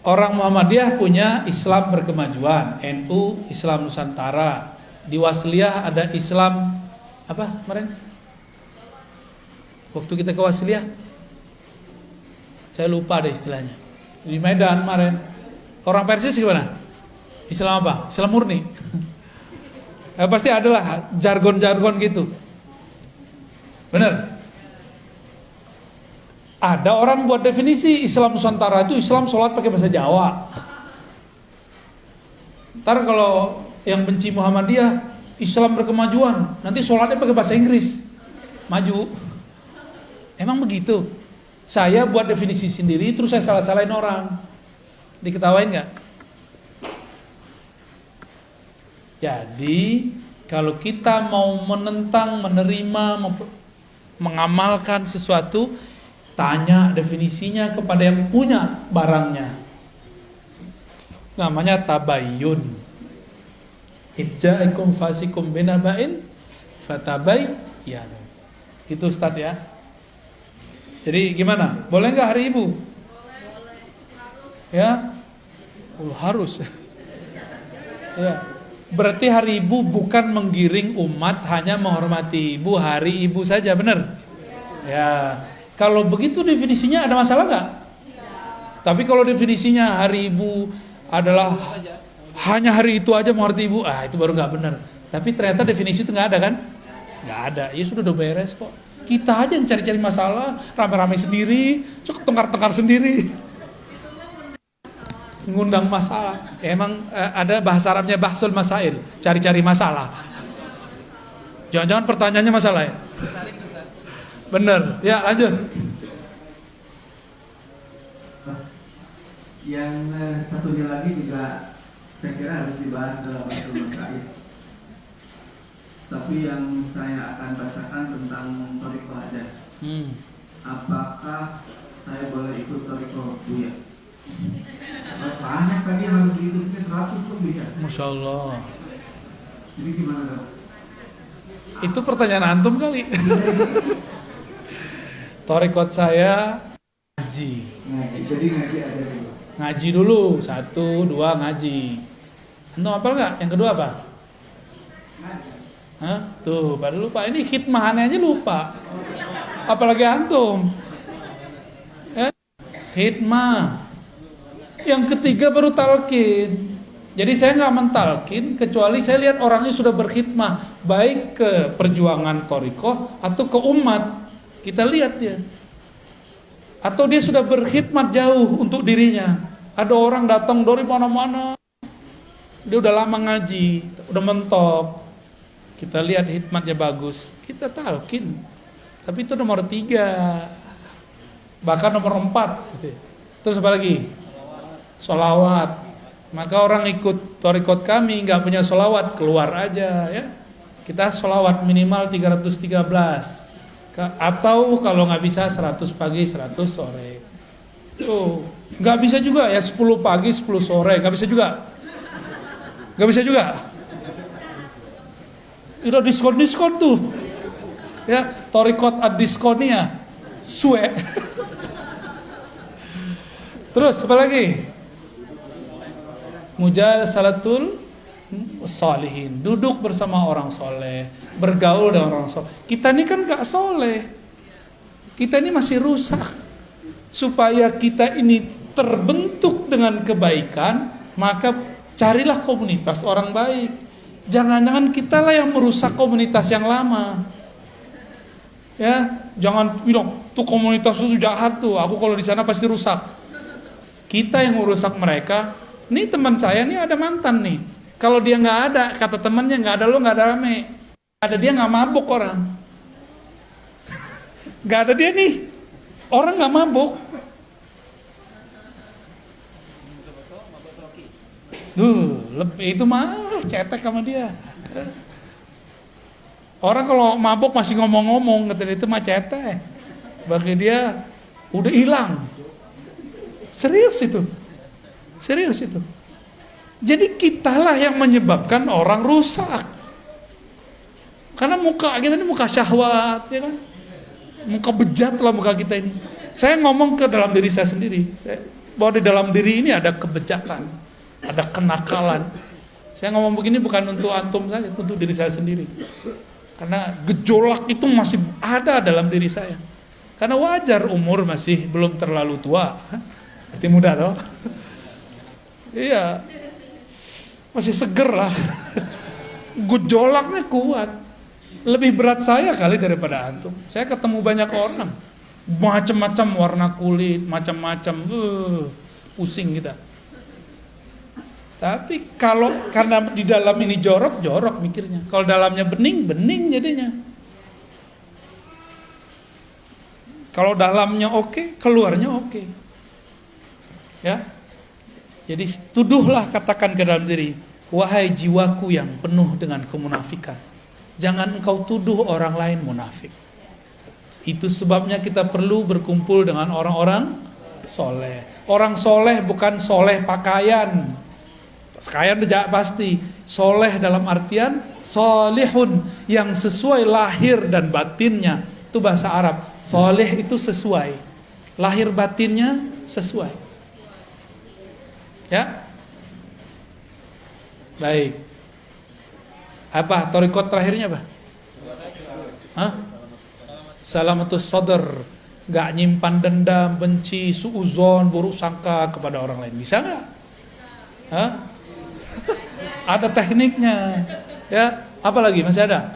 Orang Muhammadiyah punya Islam berkemajuan, NU Islam Nusantara. Di Wasliyah ada Islam apa kemarin? Waktu kita ke Wasliyah, saya lupa ada istilahnya. Di Medan kemarin, orang Persis gimana? Islam apa? Islam murni. Pasti adalah jargon-jargon gitu. Benar? Ada orang buat definisi Islam Nusantara itu Islam sholat pakai bahasa Jawa. Ntar kalau yang benci Muhammadiyah, Islam berkemajuan, nanti sholatnya pakai bahasa Inggris, maju. Emang begitu? Saya buat definisi sendiri, terus saya salah-salahin orang, diketawain nggak? Jadi kalau kita mau menentang, menerima, mengamalkan sesuatu, tanya definisinya kepada yang punya barangnya. namanya tabayyun. Ijja'ikum fasikum binaba'in fatabayyanu. Itu Ustaz ya. Jadi gimana? Boleh nggak hari Ibu? Ya, harus. Ya, berarti hari Ibu bukan menggiring umat, hanya menghormati Ibu hari Ibu saja, benar? Ya, kalau begitu definisinya ada masalah nggak? Tapi kalau definisinya hari Ibu adalah hanya hari itu aja menghormati Ibu, itu baru nggak benar. Tapi ternyata definisi itu nggak ada kan? Nggak ada. Ya sudah udah beres kok. Kita aja yang cari-cari masalah, rame-rame sendiri, tengkar-tengkar sendiri, ngundang masalah. Ya, emang ada bahasa Arabnya bahsul masail, cari-cari masalah. Jangan-jangan pertanyaannya masalah ya? Bener, ya lanjut. Yang satunya lagi juga saya kira harus dibahas dalam bahsul masail. Tapi yang saya akan bacakan tentang thariqah aja. Apakah saya boleh ikut thariqah Buya? Banyak tadi yang harus diikutnya 100 lebih ya. Masya Allah. Jadi gimana dong? Itu pertanyaan antum kali. Thariqah saya ngaji. Jadi ngaji aja dulu. Ngaji dulu, 1, 2 ngaji. Antum hafal nggak? Yang kedua apa? Hah? Tuh, pada lupa. Ini khidmahannya aja lupa. Apalagi antum. Khidmah. Yang ketiga baru talqin. Jadi saya nggak mentalkin kecuali saya lihat orangnya sudah berkhidmah baik ke perjuangan thariqah atau ke umat. Kita lihat dia. Atau dia sudah berkhidmat jauh untuk dirinya. Ada orang datang dari mana-mana. Dia udah lama ngaji, udah mentok. Kita lihat hikmatnya bagus, kita talqin. Tapi itu nomor 3, bahkan nomor 4 gitu. Terus apa lagi? Sholawat. Maka orang ikut thariqah kami nggak punya sholawat, keluar aja ya. Kita sholawat minimal 313. Atau kalau nggak bisa 100 pagi 100 sore. Tuh, nggak bisa juga ya 10 pagi 10 sore, nggak bisa juga. Nggak bisa juga. Udah diskon tuh. Ya, thariqah ad-diskonia. Suwe. Terus apa lagi? Mujalasalatul sholihin, duduk bersama orang soleh, bergaul dengan orang soleh. Kita ini kan gak soleh, kita ini masih rusak. Supaya kita ini terbentuk dengan kebaikan, maka carilah komunitas orang baik. Jangan-jangan kita lah yang merusak komunitas yang lama. Ya, jangan bilang tuh komunitas itu jahat tuh, aku kalau di sana pasti rusak. Kita yang merusak mereka. Nih teman saya nih ada mantan nih. Kalau dia nggak ada, kata temannya nggak ada lo nggak ada rame. Ada dia nggak mabuk orang. Nggak ada dia nih, orang nggak mabuk. Itu mah cetek sama dia. Orang kalau mabuk masih ngomong-ngomong, kata dia itu mah cetek. Bagi dia udah hilang. Serius itu. Jadi kitalah yang menyebabkan orang rusak. Karena muka kita ini muka syahwat, ya kan? Muka bejat lah muka kita ini. Saya ngomong ke dalam diri saya sendiri. Bahwa di dalam diri ini ada kebejatan, ada kenakalan. Saya ngomong begini bukan untuk antum saja, untuk diri saya sendiri. Karena gejolak itu masih ada dalam diri saya. Karena wajar umur masih belum terlalu tua. Masih muda toh. Iya, masih seger lah. Gejolaknya kuat. Lebih berat saya kali daripada antum. Saya ketemu banyak orang, macam-macam warna kulit, macam-macam, pusing kita. Tapi kalau karena di dalam ini jorok mikirnya. Kalau dalamnya bening jadinya. Kalau dalamnya oke, keluarnya oke. Ya. Jadi tuduhlah, katakan ke dalam diri, wahai jiwaku yang penuh dengan kemunafikan, jangan engkau tuduh orang lain munafik. Itu sebabnya kita perlu berkumpul dengan orang-orang soleh. Orang soleh bukan soleh pakaian, Kaya pasti. Soleh dalam artian solihun, yang sesuai lahir dan batinnya. Itu bahasa Arab. Soleh itu sesuai, lahir batinnya sesuai. Ya, baik. Apa thariqat terakhirnya apa? Hah? Salamatus sadr, gak nyimpan dendam, benci, suuzon, buruk sangka kepada orang lain. Bisa nggak? Hah? Ada tekniknya. Ya, apa lagi? Masih ada?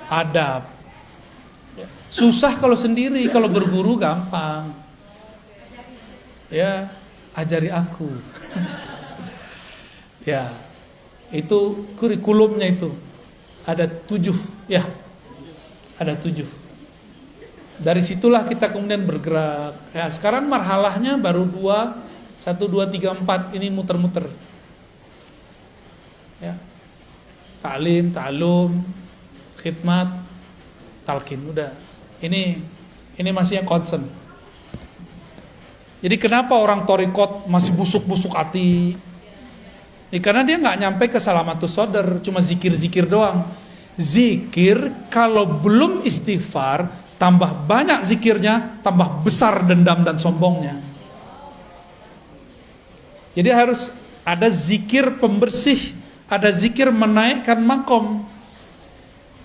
Adab. Susah kalau sendiri, kalau berguru gampang. Ya, ajari aku. Ya, itu kurikulumnya itu. Ada 7, ya. Ada 7. Dari situlah kita kemudian bergerak. Ya, sekarang marhalahnya baru 2, 1, 2, 3, 4 ini muter-muter. Ya. Ta'lim, ta'alum, khidmat, talqin, udah. Ini masih yang concern. Jadi kenapa orang thariqat masih busuk-busuk hati? Ya, karena dia nggak nyampe ke salamatus sadr, cuma zikir-zikir doang. Zikir kalau belum istighfar, tambah banyak zikirnya, tambah besar dendam dan sombongnya. Jadi harus ada zikir pembersih, ada zikir menaikkan makom.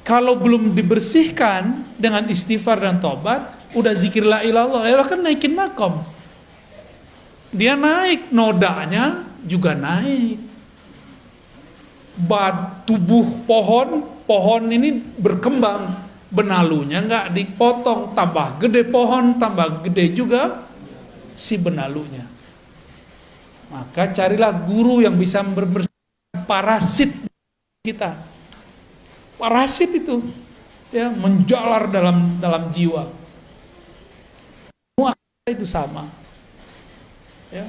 Kalau belum dibersihkan dengan istighfar dan tobat, udah zikir la ilallah, ya kan naikin makom. Dia naik, nodanya juga naik. Tubuh pohon ini berkembang, benalunya nggak dipotong, tambah gede pohon, tambah gede juga si benalunya. Maka carilah guru yang bisa membersihkan parasit kita. Parasit itu ya menjalar dalam jiwa. Semua itu sama. Ya.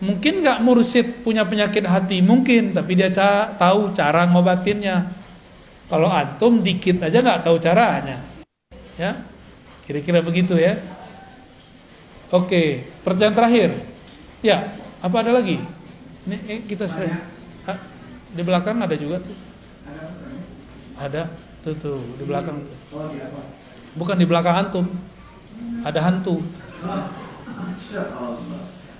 Mungkin nggak mursyid punya penyakit hati, mungkin, tapi dia tahu cara ngobatinnya. Kalau antum dikit aja nggak tahu caranya, ya, kira-kira begitu ya. Oke, pertanyaan terakhir, ya, apa ada lagi? Ini kita sering di belakang ada juga tuh, ada tuh di belakang tuh, bukan di belakang antum, ada hantu.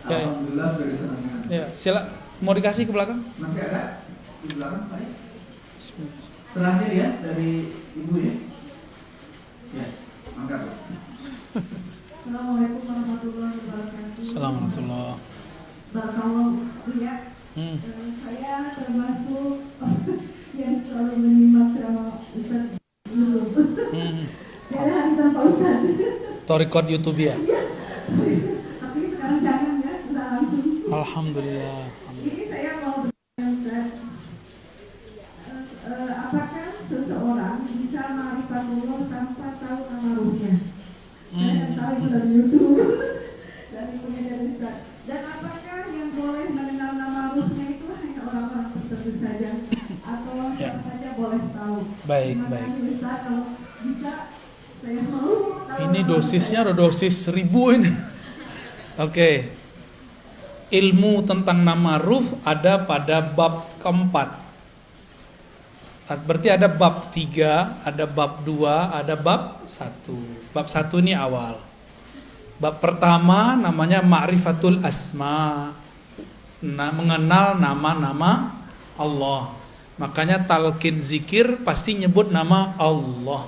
Ya, Alhamdulillah dari senangnya. Ya, sila mau dikasih ke belakang? Masih ada di belakang, Pak? Terakhir ya dari Ibu ya. Ya, angkat. Assalamualaikum warahmatullahi wabarakatuh. Assalamualaikum. Barakallahu ya. Saya termasuk yang selalu menyimak ceramah Ustaz dulu. Dari hari tanpa Ustaz. Thariqat YouTube ya. Tapi sekarang jangan ya, sudah langsung. Alhamdulillah. Ini saya mau bertanya Ustaz, apakah seseorang bisa ma'rifatullah tanpa tahu nama ruhnya? Saya tahu itu dari YouTube, dari punya dari Ustaz. Dan apakah yang boleh mengenal nama ruhnya itu hanya orang-orang tertentu saja, atau siapa saja boleh tahu? Baik, Terima baik. kasih Ustaz, kalau bisa saya mau tahu. Ini dosisnya ada dosis 1000 ini. Oke. Ilmu tentang nama ruh ada pada bab keempat. Berarti ada bab 3, ada bab 2, ada bab 1. Bab 1 ini awal. Bab pertama namanya Ma'rifatul Asma. Mengenal nama-nama Allah. Makanya talqin zikir pasti nyebut nama Allah.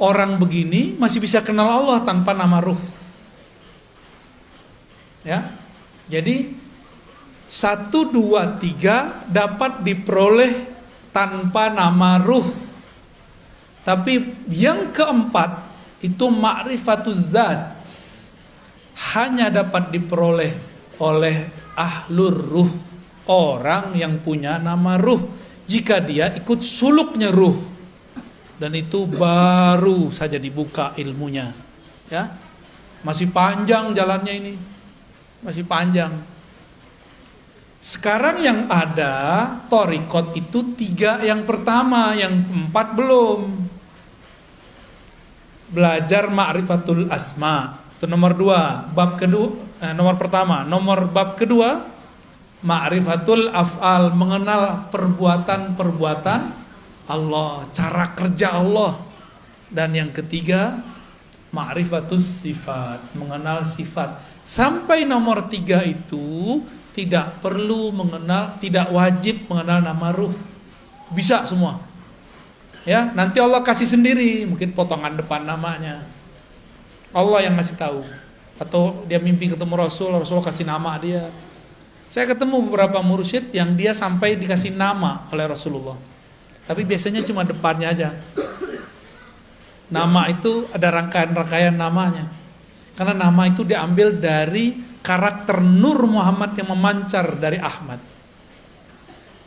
Orang begini masih bisa kenal Allah tanpa nama ruh. Ya, jadi 1, 2, 3 dapat diperoleh tanpa nama ruh. Tapi yang keempat itu ma'rifatuz zat, hanya dapat diperoleh oleh ahlur ruh, orang yang punya nama ruh, jika dia ikut suluknya ruh, dan itu baru saja dibuka ilmunya. Ya, masih panjang jalannya ini. Masih panjang. Sekarang yang ada thariqat itu 3 yang pertama, yang 4 belum. Belajar ma'rifatul asma, itu nomor 2. Bab kedua, nomor pertama. Nomor bab kedua, ma'rifatul af'al, mengenal perbuatan-perbuatan Allah, cara kerja Allah. Dan yang ketiga, ma'rifatus sifat, mengenal sifat. Sampai nomor 3 itu tidak perlu mengenal, tidak wajib mengenal nama ruh. Bisa semua. Ya, nanti Allah kasih sendiri, mungkin potongan depan namanya. Allah yang ngasih tahu. Atau dia mimpi ketemu Rasul kasih nama dia. Saya ketemu beberapa mursyid yang dia sampai dikasih nama oleh Rasulullah. Tapi biasanya cuma depannya aja. Nama itu ada rangkaian-rangkaian namanya. Karena nama itu diambil dari karakter Nur Muhammad yang memancar dari Ahmad.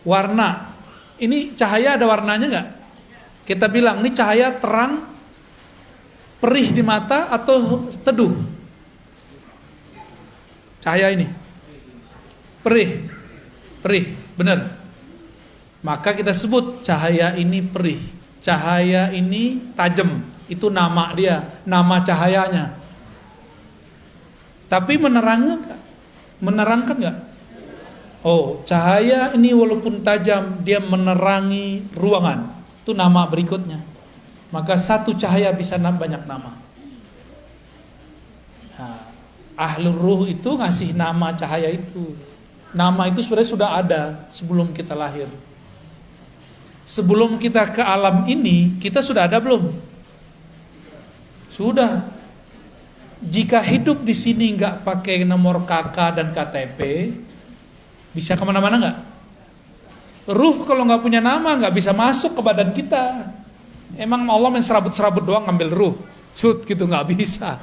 Warna. Ini cahaya ada warnanya enggak? Kita bilang ini cahaya terang, perih di mata atau teduh? Cahaya ini perih, benar. Maka kita sebut cahaya ini perih, cahaya ini tajam. Itu nama dia, nama cahayanya. Tapi menerangkan nggak? Oh, cahaya ini walaupun tajam, dia menerangi ruangan. Itu nama berikutnya. Maka satu cahaya bisa banyak nama. Nah, Ahlur Ruh itu ngasih nama cahaya itu. Nama itu sebenarnya sudah ada sebelum kita lahir. Sebelum kita ke alam ini, kita sudah ada belum? Sudah. Jika hidup di sini nggak pakai nomor KK dan KTP, bisa kemana-mana nggak? Ruh kalau nggak punya nama nggak bisa masuk ke badan kita. Emang Allah main serabut-serabut doang ngambil ruh, gitu nggak bisa.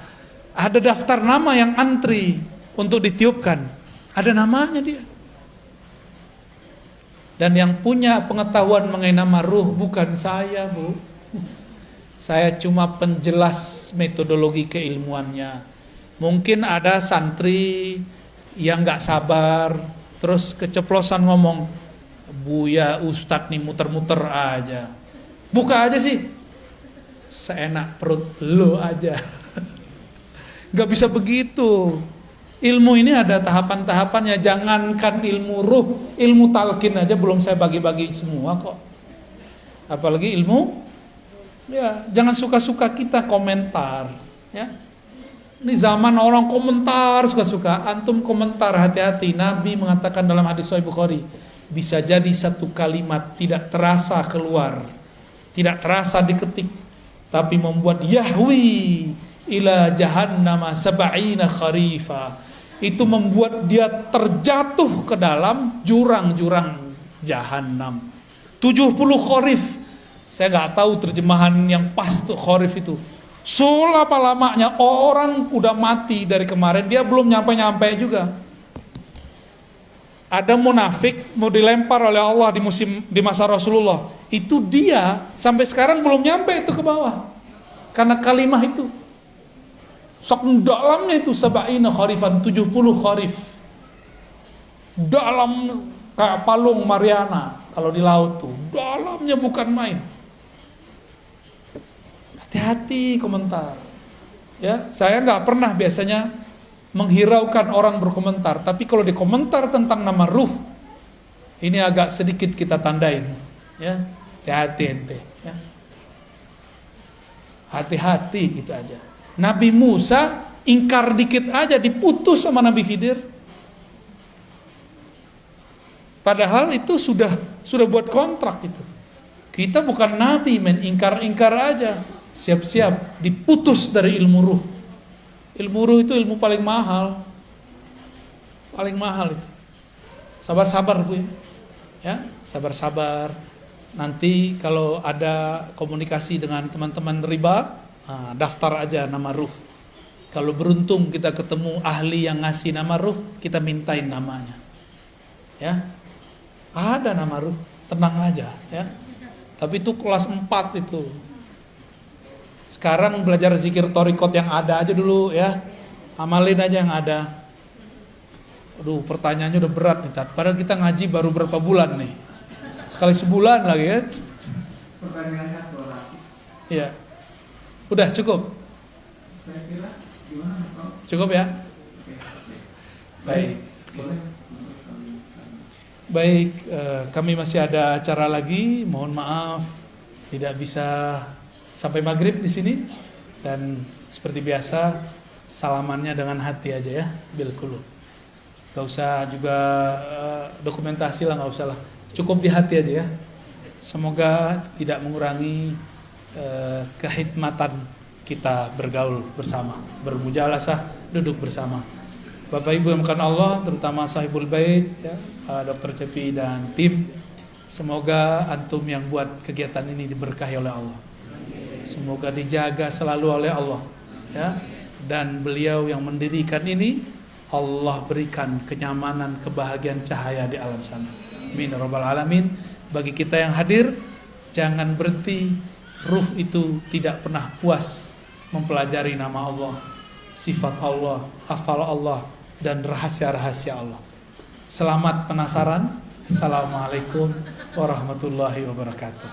Ada daftar nama yang antri untuk ditiupkan. Ada namanya dia. Dan yang punya pengetahuan mengenai nama ruh bukan saya, Bu. Saya cuma penjelas metodologi keilmuannya. Mungkin ada santri yang gak sabar, terus keceplosan ngomong, Buya Ustadz nih muter-muter aja. Buka aja sih. Seenak perut lo aja. Gak bisa begitu. Ilmu ini ada tahapan-tahapannya. Jangankan ilmu ruh, ilmu talqin aja belum saya bagi-bagi semua kok. Apalagi ilmu, ya jangan suka-suka kita komentar. Ya, ini zaman orang komentar suka-suka. Antum komentar, hati-hati. Nabi mengatakan dalam hadis Sahih Bukhari, bisa jadi satu kalimat tidak terasa keluar, tidak terasa diketik, tapi membuat yahwi ila jahannama sab'ina kharifa. Itu membuat dia terjatuh ke dalam jurang-jurang jahanam. 70 kharif. Saya nggak tahu terjemahan yang pas tuh kharif itu. Selapa lamanya orang udah mati dari kemarin, dia belum nyampe-nyampe juga. Ada munafik mau dilempar oleh Allah di masa Rasulullah. Itu dia sampai sekarang belum nyampe itu ke bawah. Karena kalimah itu. Sok dalamnya itu sab'ina kharifan, 70 kharif. Dalam kayak palung Mariana kalau di laut tuh. Dalamnya bukan main. Hati-hati komentar. Ya, saya nggak pernah biasanya menghiraukan orang berkomentar, tapi kalau dikomentar tentang nama ruh, ini agak sedikit kita tandain. Ya, hati-hati ente. Ya. Hati-hati gitu aja. Nabi Musa ingkar dikit aja diputus sama Nabi Khidir. Padahal itu sudah buat kontrak itu. Kita bukan nabi, men ingkar-ingkar aja. Siap-siap diputus dari ilmu ruh. Ilmu ruh itu ilmu paling mahal. Paling mahal itu. Sabar-sabar, Bu. Ya, sabar-sabar. Nanti kalau ada komunikasi dengan teman-teman riba, daftar aja nama ruh. Kalau beruntung kita ketemu ahli yang ngasih nama ruh, kita mintain namanya. Ya. Ada nama ruh, tenang aja ya. Tapi itu kelas 4 itu. Sekarang belajar zikir torikot yang ada aja dulu ya. Amalin aja yang ada. Aduh, pertanyaannya udah berat nih, Tat. Padahal kita ngaji baru berapa bulan nih. Sekali sebulan lagi ya. Pertanyaannya soal. Iya. Udah cukup? Saya kira gimana, Pak? Cukup ya? Oke. Baik. Boleh. Baik, kami masih ada acara lagi. Mohon maaf tidak bisa sampai maghrib di sini. Dan seperti biasa salamannya dengan hati aja ya, bil qulub. Gak usah juga dokumentasi lah, gak usah lah. Cukup di hati aja ya. Semoga tidak mengurangi kehikmatan kita bergaul bersama, bermujalasah, duduk bersama. Bapak Ibu yang bukan Allah, terutama sahibul bait ya, Dr. Cepi dan tim. Semoga antum yang buat kegiatan ini diberkahi oleh Allah. Semoga dijaga selalu oleh Allah ya. Dan beliau yang mendirikan ini, Allah berikan kenyamanan, kebahagiaan, cahaya di alam sana. Amin ya rabbal alamin. Bagi kita yang hadir, jangan berhenti. Ruh itu tidak pernah puas mempelajari nama Allah, sifat Allah, hafal Allah, dan rahasia-rahasia Allah. Selamat penasaran. Assalamualaikum warahmatullahi wabarakatuh.